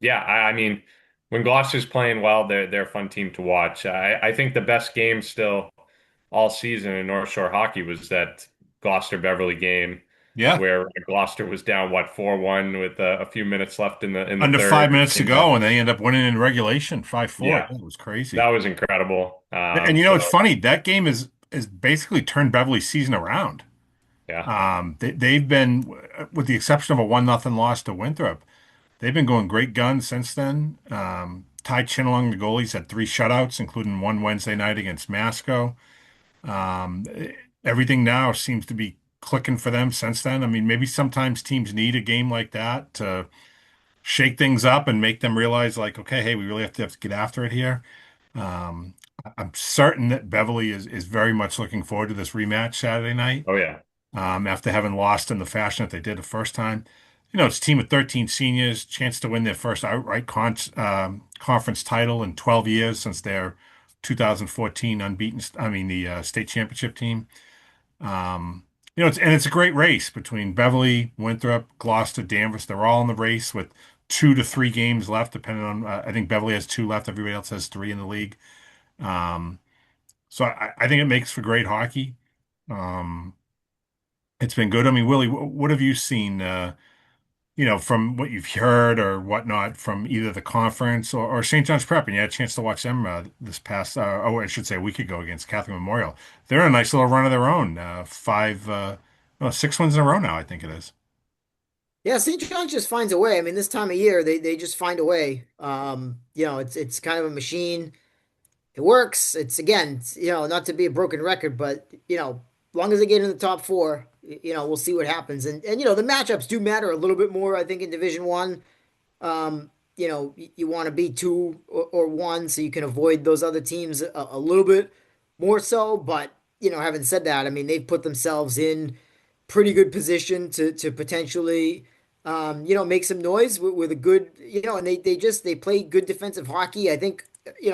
yeah, I mean, when Gloucester's playing well, they're a fun team to watch. I think the best game still all season in North Shore hockey was that Gloucester Beverly game Yeah, where Gloucester was down 4-1 with a few minutes left in the under third. 5 minutes to And go, and they end up winning in regulation 5-4. yeah, That was that crazy. was incredible. And it's funny that game is basically turned Beverly's season around. Yeah. They've been, with the exception of a 1-0 loss to Winthrop, they've been going great guns since then. Ty Chinalong, the goalie's had three shutouts, including one Wednesday night against Masco. Um, Everything now seems to be clicking for them since then. I mean, maybe sometimes teams need a game like that to shake things up and make them realize, like, okay, hey, we really have to get after it here. Um, I'm certain that Beverly is very much looking forward to this rematch Saturday night, Oh yeah. after having lost in the fashion that they did the first time. It's a team of 13 seniors, chance to win their first outright conference title in 12 years since their 2014 unbeaten, I mean, the state championship team. Um, it's a great race between Beverly, Winthrop, Gloucester, Danvers. They're all in the race with 2 to 3 games left, depending on, I think Beverly has two left. Everybody else has three in the league. Um, so I think it makes for great hockey. Um, it's been good. I mean, Willie, what have you seen, from what you've heard or whatnot from either the conference or St. John's Prep? And you had a chance to watch them this past, I should say a week ago against Catholic Memorial. They're in a nice little run of their own. No, 6 wins in a row now, I think it is. Yeah, St. John's just finds a way. I mean, this time of year, they just find a way. It's kind of a machine. It works. It's again, not to be a broken record, but as long as they get in the top four, we'll see what happens. And the matchups do matter a little bit more, I think, in Division One. You want to be two or one so you can avoid those other teams a little bit more so. But having said that, I mean, they've put themselves in pretty good position to potentially, make some noise with a good, and they play good defensive hockey. I think,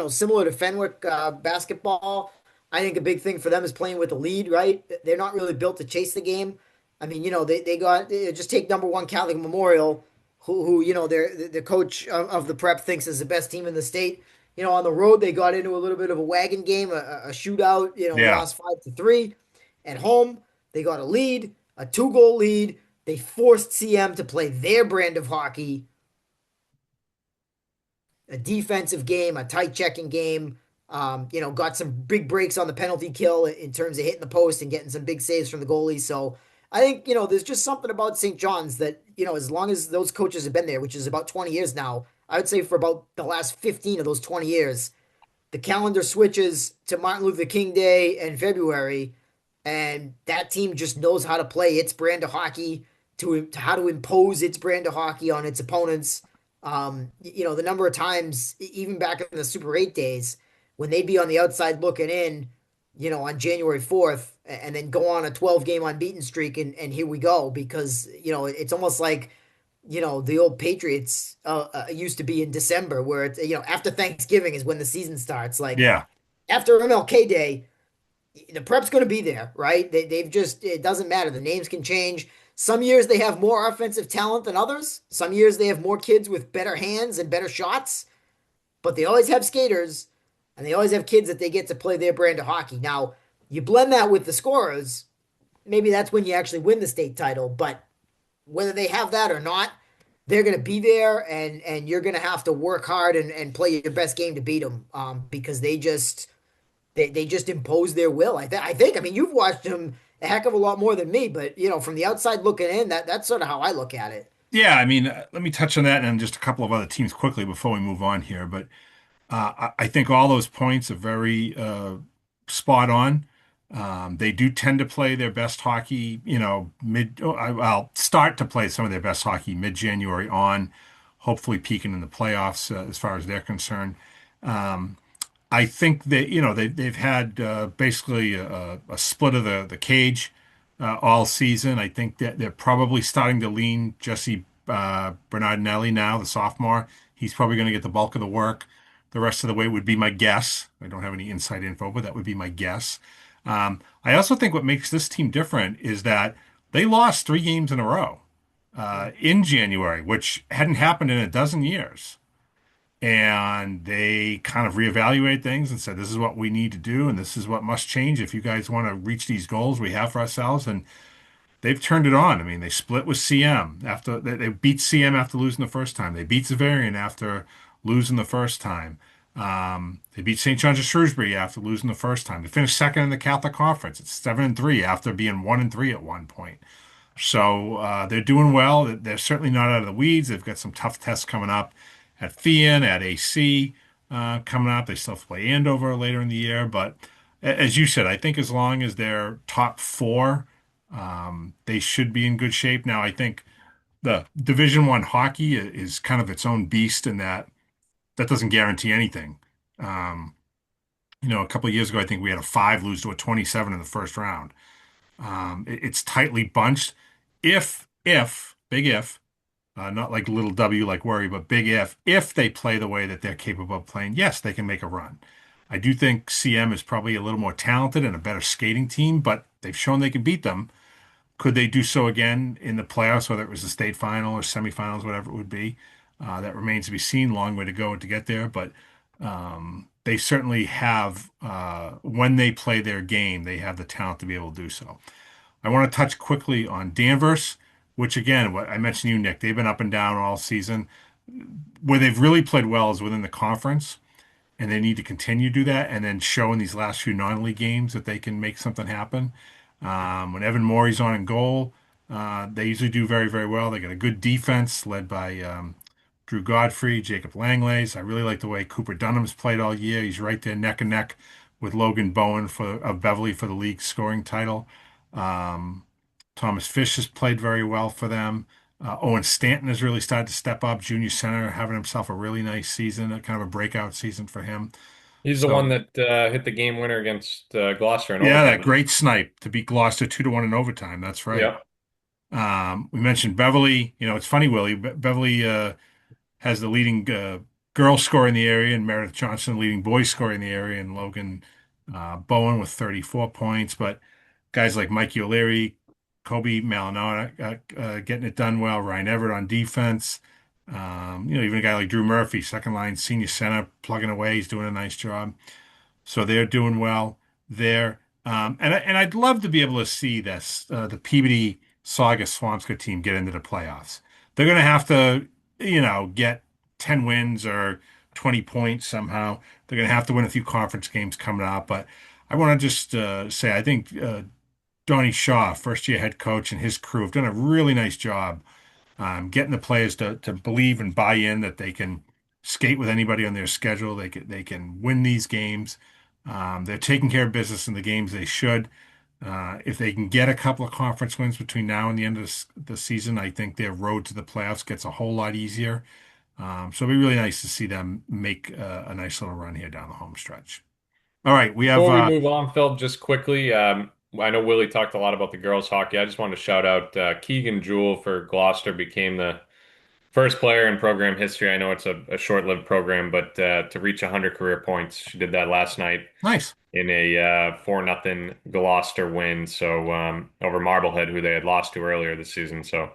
similar to Fenwick basketball. I think a big thing for them is playing with a lead, right? They're not really built to chase the game. I mean, they got just take number one Catholic Memorial, who their coach of the prep thinks is the best team in the state. On the road they got into a little bit of a wagon game, a shootout. Yeah. Lost 5-3. At home they got a lead, a 2-goal lead. They forced CM to play their brand of hockey, a defensive game, a tight checking game. Got some big breaks on the penalty kill in terms of hitting the post and getting some big saves from the goalie. So I think, there's just something about St. John's that, as long as those coaches have been there, which is about 20 years now, I would say for about the last 15 of those 20 years, the calendar switches to Martin Luther King Day and February, and that team just knows how to play its brand of hockey to how to impose its brand of hockey on its opponents. The number of times, even back in the Super 8 days, when they'd be on the outside looking in, on January 4th, and then go on a 12 game unbeaten streak, and here we go, because, it's almost like, the old Patriots used to be in December, where it's, after Thanksgiving is when the season starts. Like Yeah. after MLK Day, the prep's going to be there, right? They've just, it doesn't matter. The names can change. Some years they have more offensive talent than others. Some years they have more kids with better hands and better shots, but they always have skaters and they always have kids that they get to play their brand of hockey. Now, you blend that with the scorers, maybe that's when you actually win the state title, but whether they have that or not, they're going to be there, and you're going to have to work hard and play your best game to beat them, because they just impose their will. I mean, you've watched them a heck of a lot more than me, but from the outside looking in, that's sort of how I look at it. Yeah, I mean, let me touch on that and just a couple of other teams quickly before we move on here. But I think all those points are very spot on. They do tend to play their best hockey, well, start to play some of their best hockey mid-January on, hopefully peaking in the playoffs as far as they're concerned. Um, I think that they've had basically a split of the cage all season. I think that they're probably starting to lean Jesse Bernardinelli now, the sophomore. He's probably going to get the bulk of the work. The rest of the way would be my guess. I don't have any inside info, but that would be my guess. I also think what makes this team different is that they lost 3 games in a row in January, which hadn't happened in a dozen years, and they kind of reevaluated things and said, this is what we need to do, and this is what must change if you guys want to reach these goals we have for ourselves. And they've turned it on. I mean, they split with CM after they beat CM after losing the first time. They beat Zavarian after losing the first time. They beat St. John's of Shrewsbury after losing the first time. They finished second in the Catholic Conference. It's 7-3 after being 1-3 at one point. So they're doing well. They're certainly not out of the weeds. They've got some tough tests coming up at FIAN, at AC coming up. They still have to play Andover later in the year. But as you said, I think as long as they're top four, they should be in good shape. Now, I think the Division One hockey is kind of its own beast in that that doesn't guarantee anything. Um, a couple of years ago, I think we had a 5 lose to a 27 in the first round. It's tightly bunched. Big if, not like little W like worry, but big if they play the way that they're capable of playing, yes, they can make a run. I do think CM is probably a little more talented and a better skating team, but they've shown they can beat them. Could they do so again in the playoffs, whether it was the state final or semifinals, whatever it would be? That remains to be seen. Long way to go to get there, but they certainly have, when they play their game, they have the talent to be able to do so. I want to touch quickly on Danvers, which again, what I mentioned to you, Nick, they've been up and down all season. Where they've really played well is within the conference, and they need to continue to do that and then show in these last few non-league games that they can make something happen. When Evan Morey's on in goal, they usually do very, very well. They got a good defense led by Drew Godfrey, Jacob Langlays. I really like the way Cooper Dunham's played all year. He's right there neck and neck with Logan Bowen of Beverly for the league scoring title. Um, Thomas Fish has played very well for them. Owen Stanton has really started to step up. Junior center having himself a really nice season, a kind of a breakout season for him. He's the one So that hit the game winner against Gloucester in yeah, that overtime. great snipe to beat Gloucester 2-1 in overtime. That's right. Yeah. We mentioned Beverly. It's funny, Willie. Beverly has the leading girl scorer in the area, and Meredith Johnson, leading boy scorer in the area, and Logan Bowen with 34 points. But guys like Mikey O'Leary, Kobe Malinata getting it done well. Ryan Everett on defense. Even a guy like Drew Murphy, second line senior center, plugging away. He's doing a nice job. So they're doing well there. And I'd love to be able to see this the Peabody Saugus Swampscott team get into the playoffs. They're going to have to, get 10 wins or 20 points somehow. They're going to have to win a few conference games coming up. But I want to just say I think Donnie Shaw, first year head coach, and his crew have done a really nice job getting the players to believe and buy in that they can skate with anybody on their schedule. They can win these games. They're taking care of business in the games they should. If they can get a couple of conference wins between now and the end of the season, I think their road to the playoffs gets a whole lot easier. So it'll be really nice to see them make a nice little run here down the home stretch. All right, we have Before we move on, Phil, just quickly, I know Willie talked a lot about the girls' hockey. I just wanted to shout out Keegan Jewell for Gloucester became the first player in program history. I know it's a short-lived program, but to reach 100 career points, she did that last night nice. in a 4-0 Gloucester win. So over Marblehead, who they had lost to earlier this season. So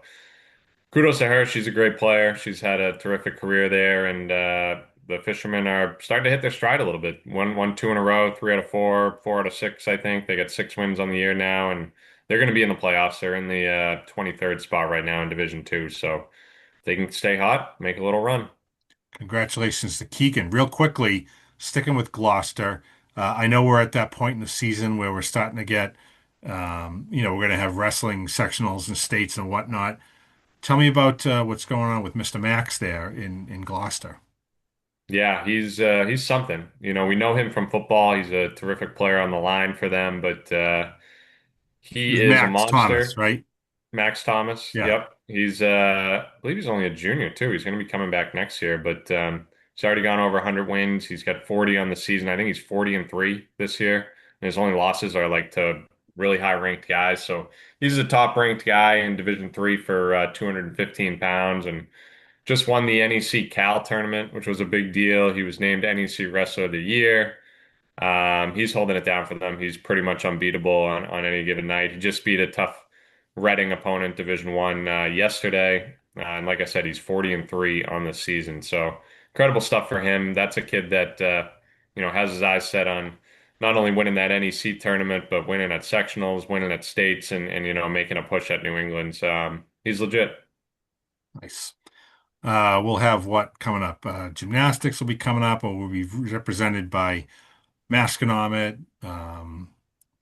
kudos to her. She's a great player. She's had a terrific career there, and the Fishermen are starting to hit their stride a little bit. One, two in a row, 3 out of 4, 4 out of 6. I think they got 6 wins on the year now, and they're going to be in the playoffs. They're in the 23rd spot right now in Division Two. So if they can stay hot, make a little run. Congratulations to Keegan. Real quickly, sticking with Gloucester, I know we're at that point in the season where we're starting to get, we're going to have wrestling sectionals and states and whatnot. Tell me about what's going on with Mr. Max there in Gloucester. Yeah, he's something. We know him from football. He's a terrific player on the line for them, but It he was is a Max Thomas, monster. right? Max Thomas. Yeah. Yep. He's I believe he's only a junior too. He's going to be coming back next year, but he's already gone over 100 wins. He's got 40 on the season. I think he's 40-3 this year. And his only losses are like to really high ranked guys. So he's a top ranked guy in Division 3 for 215 pounds and just won the NEC Cal tournament, which was a big deal. He was named NEC Wrestler of the Year. He's holding it down for them. He's pretty much unbeatable on any given night. He just beat a tough Reading opponent, Division One, yesterday. And like I said, he's 40-3 on the season. So incredible stuff for him. That's a kid that has his eyes set on not only winning that NEC tournament, but winning at sectionals, winning at states, and making a push at New England. So he's legit. Nice. We'll have what coming up? Gymnastics will be coming up, or will be represented by Masconomet.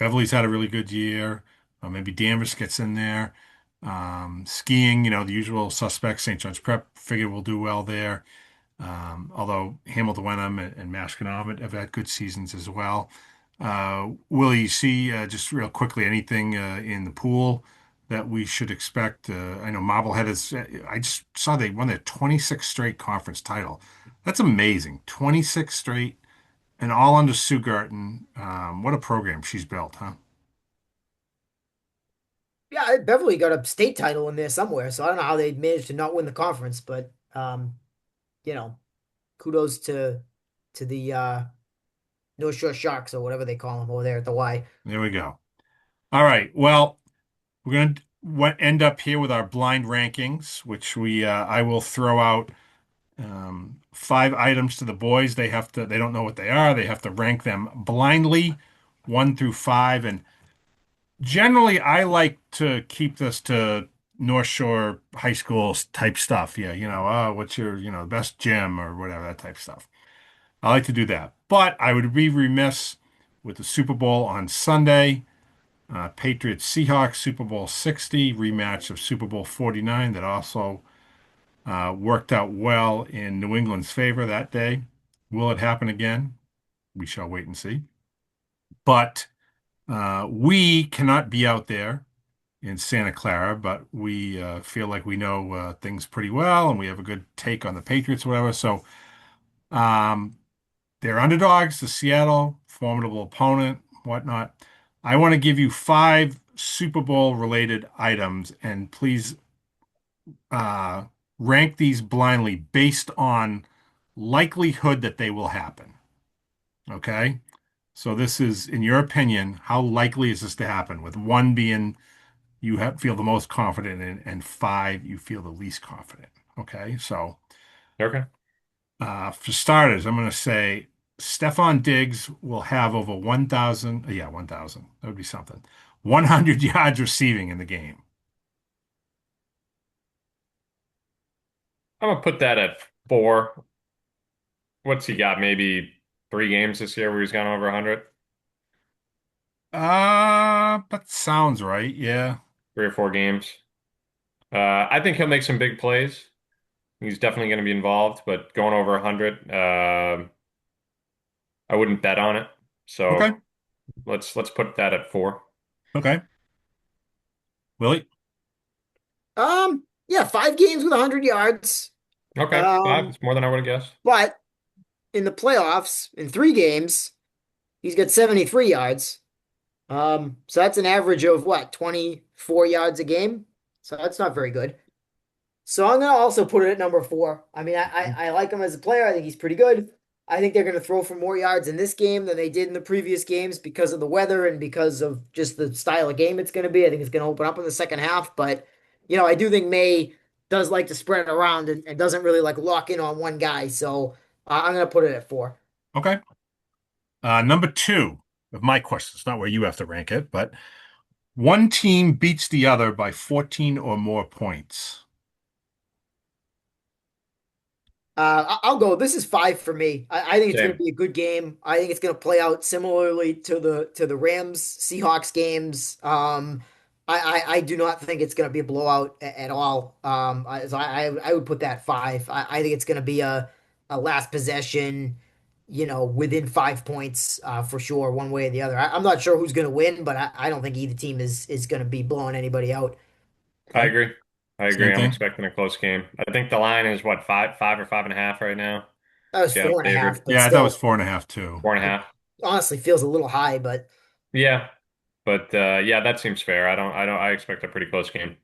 Beverly's had a really good year. Maybe Danvers gets in there. Skiing, the usual suspects. St. John's Prep figure will do well there. Although Hamilton Wenham and Masconomet have had good seasons as well. Will you see just real quickly anything in the pool that we should expect? I know Marblehead is. I just saw they won their 26th straight conference title. That's amazing. 26 straight and all under Sue Garten. What a program she's built, huh? Yeah, Beverly got a state title in there somewhere, so I don't know how they managed to not win the conference, but you know, kudos to the North Shore Sharks or whatever they call them over there at the Y. There we go. All right. Well, we're going to end up here with our blind rankings, which I will throw out 5 items to the boys. They don't know what they are. They have to rank them blindly, 1 through 5. And generally, I like to keep this to North Shore high school type stuff. Yeah, what's your, best gym or whatever, that type stuff. I like to do that. But I would be remiss with the Super Bowl on Sunday. Patriots Seahawks Super Bowl 60 rematch of Super Bowl 49 that also worked out well in New England's favor that day. Will it happen again? We shall wait and see. But we cannot be out there in Santa Clara, but we feel like we know things pretty well and we have a good take on the Patriots, whatever. So um, they're underdogs to Seattle, formidable opponent, whatnot. I want to give you 5 Super Bowl related items, and please uh, rank these blindly based on likelihood that they will happen. Okay? So this is, in your opinion, how likely is this to happen? With 1 being feel the most confident in, and 5 you feel the least confident. Okay? So Okay. for starters, I'm going to say Stefon Diggs will have over 1,000. Yeah, 1,000. That would be something. 100 yards receiving in the game. I'm gonna put that at 4. What's he got? Maybe 3 games this year where he's gone over 100, That sounds right. Yeah. 3 or 4 games. I think he'll make some big plays. He's definitely going to be involved, but going over 100, I wouldn't bet on it. Okay. So let's put that at 4. Okay. Willie? Yeah, 5 games with 100 yards. Okay, 5. Um, It's more than I would have guessed. but in the playoffs, in 3 games, he's got 73 yards. So that's an average of what, 24 yards a game? So that's not very good. So I'm gonna also put it at number 4. I mean, I like him as a player. I think he's pretty good. I think they're gonna throw for more yards in this game than they did in the previous games because of the weather and because of just the style of game it's gonna be. I think it's gonna open up in the second half, but I do think May does like to spread it around and doesn't really like lock in on one guy. So I'm gonna put it at 4. Okay. Number two of my question. It's not where you have to rank it, but one team beats the other by 14 or more points. I'll go. This is 5 for me. I think it's going to Same. be a good game. I think it's going to play out similarly to the Rams Seahawks games. I do not think it's going to be a blowout at all. So I would put that 5. I think it's going to be a last possession, within 5 points for sure, one way or the other. I'm not sure who's going to win, but I don't think either team is going to be blowing anybody out. I Okay. agree. I Same agree. I'm thing. expecting a close game. I think the line is what, 5 or 5.5 right now. That was Seattle 4.5, favored. but Yeah, I thought it was still, 4.5 too. 4.5. honestly feels a little high. But Yeah. But yeah, that seems fair. I expect a pretty close game.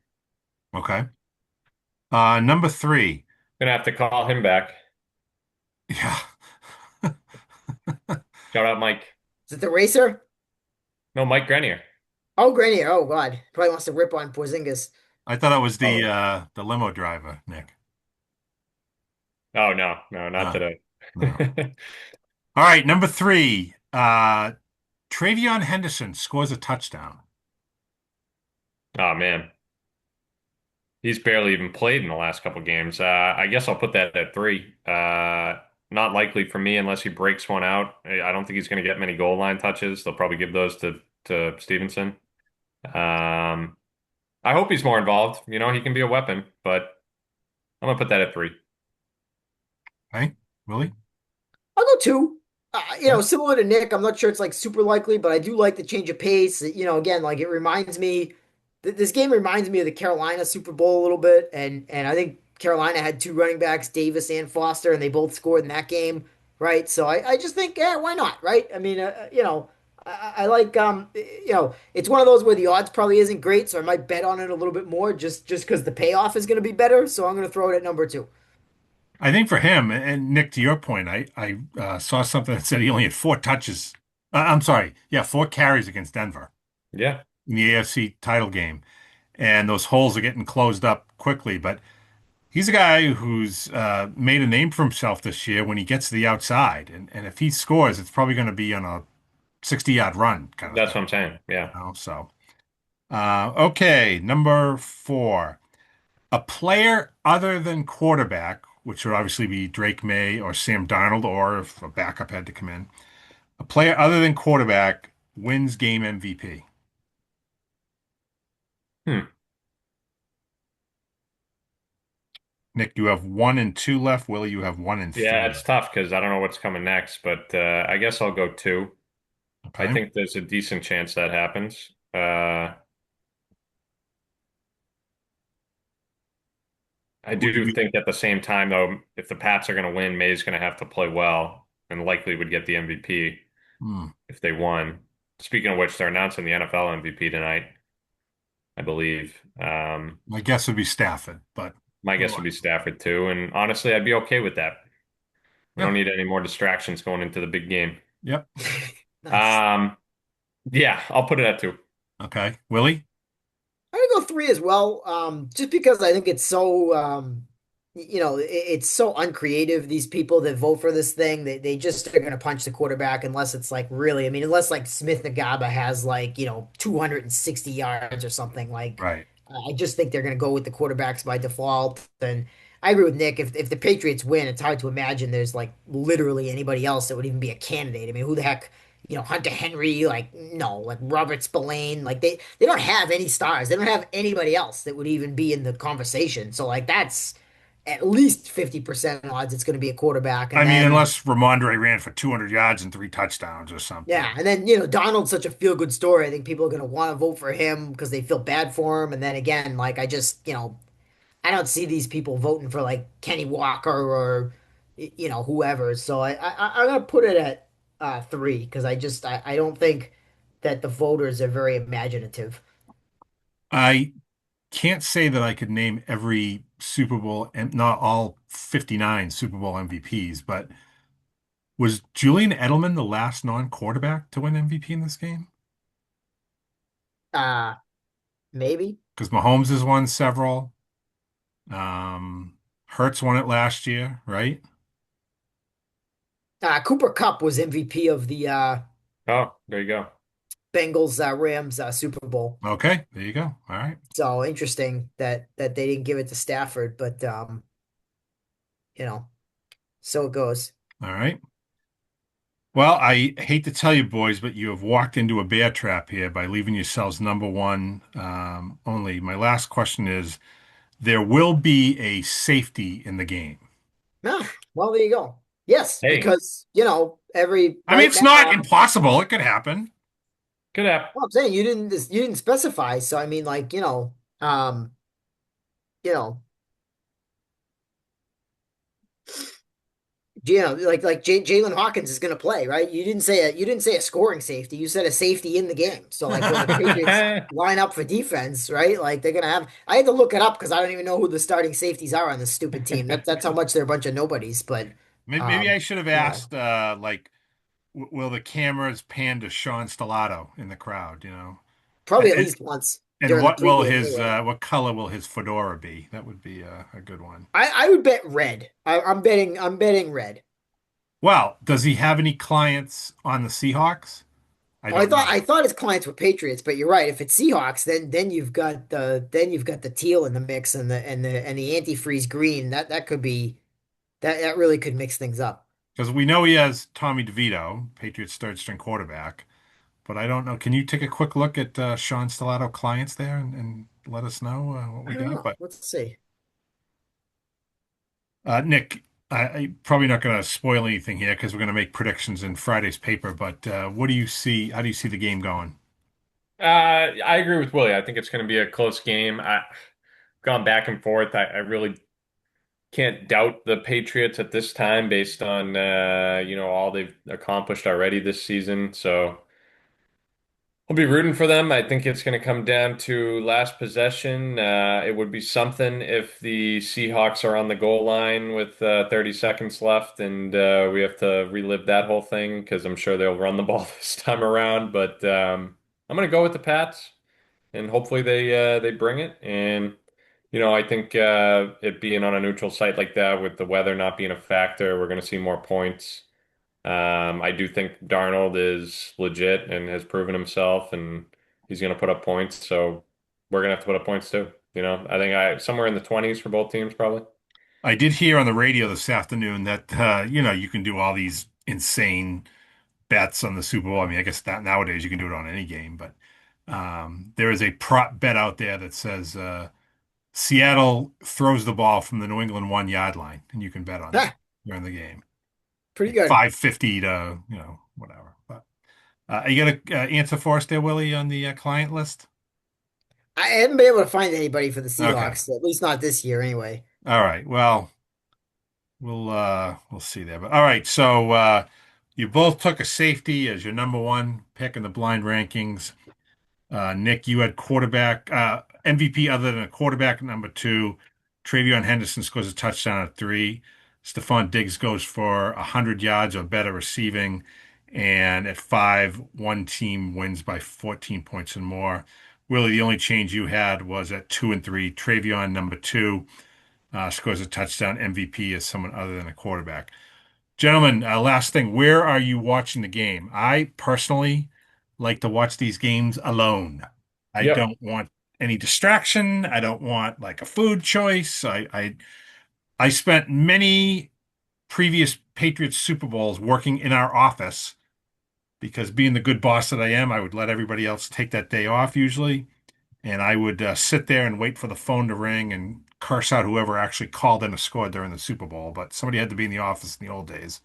Okay. Number three. Gonna have to call him back. Yeah. Shout out Mike. is it the racer? No, Mike Grenier. Oh, Grenier. Oh, God. Probably wants to rip on Porzingis. I thought it was the Probably. limo driver, Nick. Oh no, no, not No, today. no. All right, number three. Travion Henderson scores a touchdown. Oh man. He's barely even played in the last couple games. I guess I'll put that at 3. Not likely for me unless he breaks one out. I don't think he's going to get many goal line touches. They'll probably give those to Stevenson. Um, I hope he's more involved. He can be a weapon, but I'm gonna put that at 3. Okay, Willie? I'll go 2. Okay. Similar to Nick, I'm not sure it's like super likely, but I do like the change of pace. Again, like it reminds me, this game reminds me of the Carolina Super Bowl a little bit, and I think Carolina had two running backs, Davis and Foster, and they both scored in that game, right? So I just think, yeah, why not, right? I mean, I like it's one of those where the odds probably isn't great, so I might bet on it a little bit more just because the payoff is going to be better. So I'm going to throw it at number 2. I think for him, and Nick, to your point, I saw something that said he only had 4 touches. I'm sorry, yeah, 4 carries against Denver Yeah, in the AFC title game, and those holes are getting closed up quickly. But he's a guy who's made a name for himself this year when he gets to the outside, and if he scores, it's probably going to be on a 60-yard run kind of that's thing. what I'm saying. Yeah. So, okay, number four. A player other than quarterback, which would obviously be Drake May or Sam Darnold, or if a backup had to come in, a player other than quarterback wins game MVP. Hmm. Nick, you have one and two left. Willie, you have one and Yeah, three. it's tough because I don't know what's coming next, but I guess I'll go 2. I Okay. think there's a decent chance that happens. I Who do do you? think at the same time, though, if the Pats are going to win, May's going to have to play well and likely would get the MVP Hmm, if they won. Speaking of which, they're announcing the NFL MVP tonight, I believe. my guess would be Stafford, but My oh, guess would be Stafford too. And honestly, I'd be okay with that. We yeah, don't need any more distractions going into the big game. yep. Nice. Um, yeah, I'll put it at 2. Okay. Willie? I'm gonna go 3 as well. Just because I think it's so it's so uncreative. These people that vote for this thing, they just are gonna punch the quarterback unless it's like really, I mean, unless like Smith Nagaba has like, 260 yards or something. Like Right. I just think they're gonna go with the quarterbacks by default. And I agree with Nick. If the Patriots win, it's hard to imagine there's like literally anybody else that would even be a candidate. I mean, who the heck? Hunter Henry, like no, like Robert Spillane, like they don't have any stars. They don't have anybody else that would even be in the conversation. So like that's at least 50% odds it's going to be a quarterback. I And mean, then unless Ramondre ran for 200 yards and three touchdowns or something. yeah, and then Donald's such a feel good story. I think people are going to want to vote for him because they feel bad for him. And then again, like I just, I don't see these people voting for like Kenny Walker or whoever. So I'm gonna put it at three because I don't think that the voters are very imaginative. I can't say that I could name every Super Bowl and not all 59 Super Bowl MVPs, but was Julian Edelman the last non-quarterback to win MVP in this game? Uh Maybe. Because Mahomes has won several. Hurts won it last year, right? Cooper Kupp was MVP of the Oh, there you go. Bengals Rams Super Bowl. Okay, there you go. All right. So interesting that they didn't give it to Stafford, but you know, so it goes. All right. Well, I hate to tell you, boys, but you have walked into a bear trap here by leaving yourselves number one only. My last question is, there will be a safety in the game. Ah, well, there you go. Yes, Hey, because every I mean, right it's not now. impossible. It could happen. good app. Well, I'm saying you didn't specify, so I mean, like, you know, like Jalen Hawkins is going to play, right? You didn't say a scoring safety. You said a safety in the game. So like when the Patriots line up for defense, right? Like they're gonna have. I had to look it up because I don't even know who the starting safeties are on this stupid team. That's how much they're a bunch of nobodies. But Maybe I should have you know, asked, like, will the cameras pan to Sean Stellato in the crowd, probably at And, least once and during the what will pregame his anyway. what color will his fedora be? That would be a good one. I would bet red. I'm betting red. Well, does he have any clients on the Seahawks? I Oh, I don't thought know. I thought his clients were Patriots, but you're right. If it's Seahawks, then you've got the teal in the mix and the antifreeze green. That could be that really could mix things up. Because we know he has Tommy DeVito, Patriots third string quarterback, but I don't know. Can you take a quick look at Sean Stellato clients there and let us know what I we don't got? know. But Let's see. Nick, I'm probably not going to spoil anything here because we're going to make predictions in Friday's paper. But what do you see? How do you see the game going? I agree with Willie. I think it's going to be a close game. I've gone back and forth. I really can't doubt the Patriots at this time based on all they've accomplished already this season. So I'll be rooting for them. I think it's going to come down to last possession. It would be something if the Seahawks are on the goal line with 30 seconds left and we have to relive that whole thing because I'm sure they'll run the ball this time around. But I'm going to go with the Pats and hopefully they bring it. And I think it being on a neutral site like that with the weather not being a factor, we're going to see more points. I do think Darnold is legit and has proven himself, and he's going to put up points. So we're going to have to put up points too. I think somewhere in the 20s for both teams probably. I did hear on the radio this afternoon that you can do all these insane bets on the Super Bowl. I mean, I guess that nowadays you can do it on any game, but there is a prop bet out there that says Seattle throws the ball from the New England 1 yard line, and you can bet on that Ah, during the game. pretty Like good. 550 to, whatever. But you got to answer for us there, Willie, on the client list? I haven't been able to find anybody for the Okay. Seahawks, at least not this year anyway. All right. Well, we'll see there. But all right, so you both took a safety as your number one pick in the blind rankings. Nick, you had quarterback MVP other than a quarterback number two. Travion Henderson scores a touchdown at three. Stephon Diggs goes for 100 yards or better receiving. And at five, one team wins by 14 points and more. Willie, the only change you had was at two and three. Travion, number two, scores a touchdown. MVP is someone other than a quarterback. Gentlemen, last thing, where are you watching the game? I personally like to watch these games alone. I Yep. don't want any distraction. I don't want like a food choice. I spent many previous Patriots Super Bowls working in our office because being the good boss that I am, I would let everybody else take that day off usually, and I would sit there and wait for the phone to ring and curse out whoever actually called in a score during the Super Bowl. But somebody had to be in the office in the old days.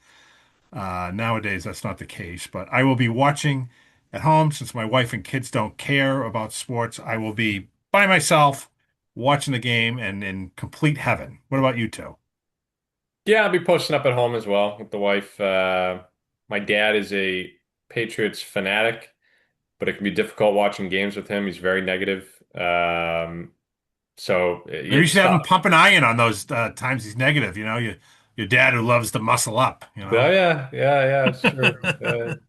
Nowadays, that's not the case. But I will be watching at home since my wife and kids don't care about sports. I will be by myself watching the game and in complete heaven. What about you two? Yeah, I'll be posting up at home as well with the wife. My dad is a Patriots fanatic, but it can be difficult watching games with him. He's very negative. So Maybe you it's should have him tough. pumping iron on those times he's negative. Your dad who loves to muscle up. Oh yeah, yeah, sure.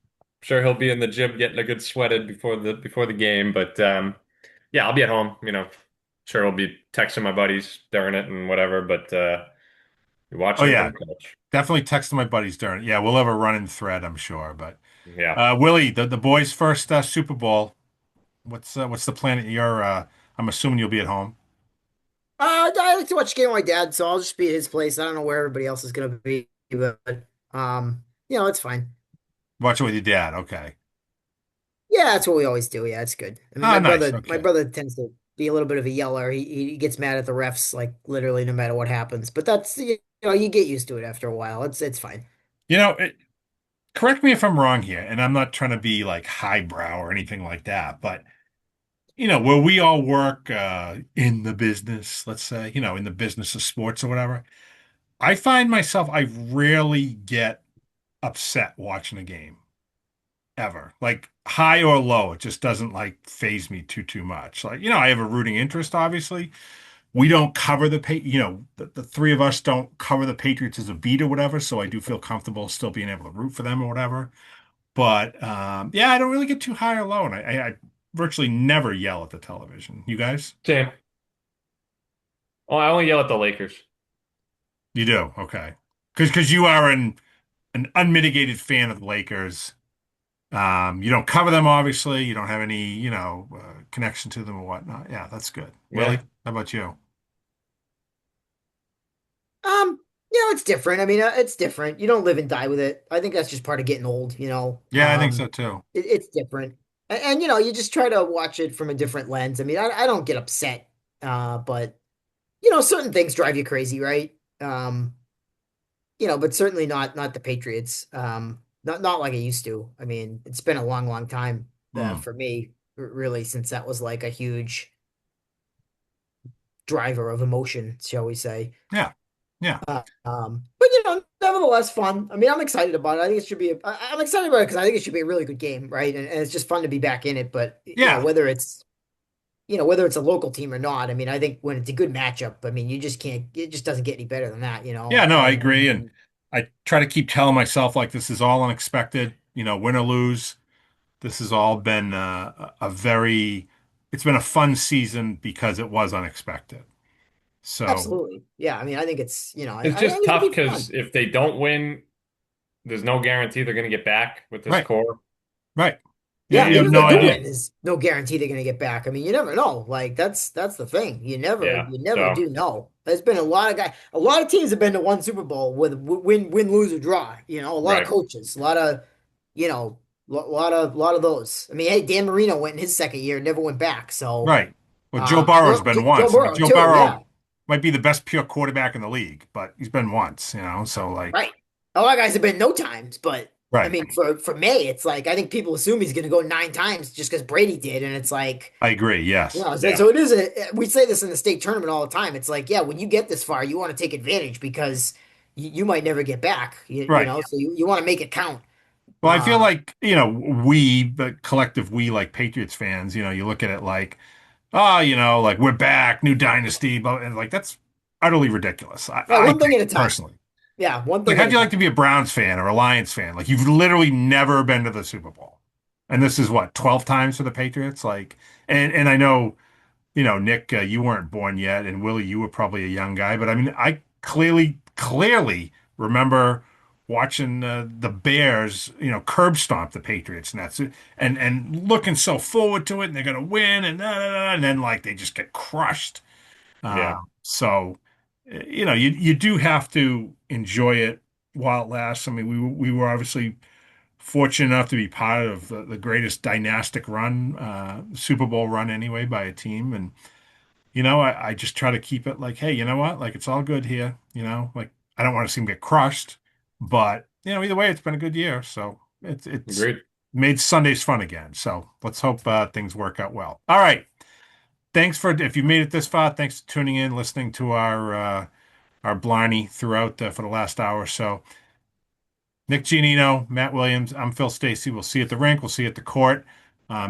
Sure he'll be in the gym getting a good sweated before the game, but yeah, I'll be at home, Sure I'll be texting my buddies during it and whatever, but you're Oh watching it from yeah, the couch. definitely texting my buddies during it. Yeah, we'll have a running thread, I'm sure. But Yeah. Willie, the boys' first Super Bowl. What's the plan at your? I'm assuming you'll be at home. I like to watch the game with my dad, so I'll just be at his place. I don't know where everybody else is gonna be, but it's fine. Watch it with your dad. Okay. Yeah, that's what we always do. Yeah, it's good. I mean, Oh, my nice. brother, my Okay. brother tends to be a little bit of a yeller. He gets mad at the refs like literally no matter what happens. But that's you get used to it after a while. It's fine. You know, correct me if I'm wrong here, and I'm not trying to be like highbrow or anything like that, but where we all work in the business, let's say, in the business of sports or whatever, I find myself I rarely get upset watching a game ever. Like high or low, it just doesn't like phase me too much. Like, I have a rooting interest, obviously. We don't cover the three of us don't cover the Patriots as a beat or whatever, so I do feel comfortable still being able to root for them or whatever. But yeah, I don't really get too high or low, and I virtually never yell at the television. You guys? Same. Oh, I only yell at the Lakers. You do? Okay. Because you are an unmitigated fan of the Lakers. You don't cover them, obviously. You don't have any, connection to them or whatnot. Yeah, that's good. Willie, Yeah. how about you? Um, it's different. I mean, it's different. You don't live and die with it. I think that's just part of getting old. Yeah, I think so too. It's different, and you just try to watch it from a different lens. I mean, I don't get upset, but certain things drive you crazy, right? But certainly not the Patriots. Not like I used to. I mean, it's been a long, long time Hmm. for me, really, since that was like a huge driver of emotion, shall we say. Yeah. Yeah. But nevertheless, fun. I mean, I'm excited about it. I think it should be. I'm excited about it because I think it should be a really good game, right? And it's just fun to be back in it. But Yeah. whether it's a local team or not, I mean, I think when it's a good matchup, I mean, you just can't. It just doesn't get any better than that, Yeah, no, I agree. And And I try to keep telling myself like this is all unexpected, win or lose. This has all been it's been a fun season because it was unexpected. So, absolutely, yeah. I mean, I think it's It's I just think it'll tough be fun. because if they don't win, there's no guarantee they're going to get back with this right, core. right. Yeah, Yeah, you and have even if no they do idea. win, there's no guarantee they're going to get back. I mean, you never know. Like that's the thing. You never Yeah. you never So, do know. There's been a lot of teams have been to one Super Bowl with win, lose or draw. A lot of right. coaches, a lot of lot of those. I mean, hey, Dan Marino went in his second year, never went back. So, Right. Well, Joe Burrow's well, been Joe once. I mean, Burrow Joe too. Yeah, Burrow might be the best pure quarterback in the league, but he's been once. So like, right. A lot of guys have been no times, but I right. mean, for May, it's like I think people assume he's going to go 9 times just because Brady did, and it's like. I agree. Yes. So, Yeah. so it is we say this in the state tournament all the time. It's like, yeah, when you get this far, you want to take advantage because you might never get back. Right. So you want to make it count. Well, I feel Uh, like, the collective we, like Patriots fans, you look at it like, oh, like we're back, new dynasty, but and like that's utterly ridiculous. I, yeah, I one thing think at a time. personally. Yeah, one Like, thing at how'd a you like time. to be a Browns fan or a Lions fan? Like, you've literally never been to the Super Bowl. And this is what, 12 times for the Patriots? Like, and I know, Nick, you weren't born yet, and Willie, you were probably a young guy, but I mean, I clearly remember watching the Bears, curb stomp the Patriots, and and looking so forward to it, and they're gonna win, and and then like they just get crushed. Yeah. So, you do have to enjoy it while it lasts. I mean, we were obviously fortunate enough to be part of the greatest dynastic run, Super Bowl run anyway, by a team. And, I just try to keep it like, hey, you know what? Like, it's all good here. Like, I don't want to see them get crushed, but, either way, it's been a good year. So it's Agreed. made Sundays fun again. So let's hope things work out well. All right. Thanks if you made it this far, thanks for tuning in, listening to our Blarney throughout for the last hour or so. Nick Giannino, Matt Williams, I'm Phil Stacy. We'll see you at the rink. We'll see you at the court.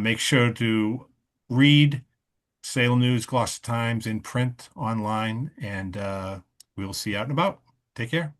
Make sure to read Salem News, Gloucester Times in print, online, and we will see you out and about. Take care.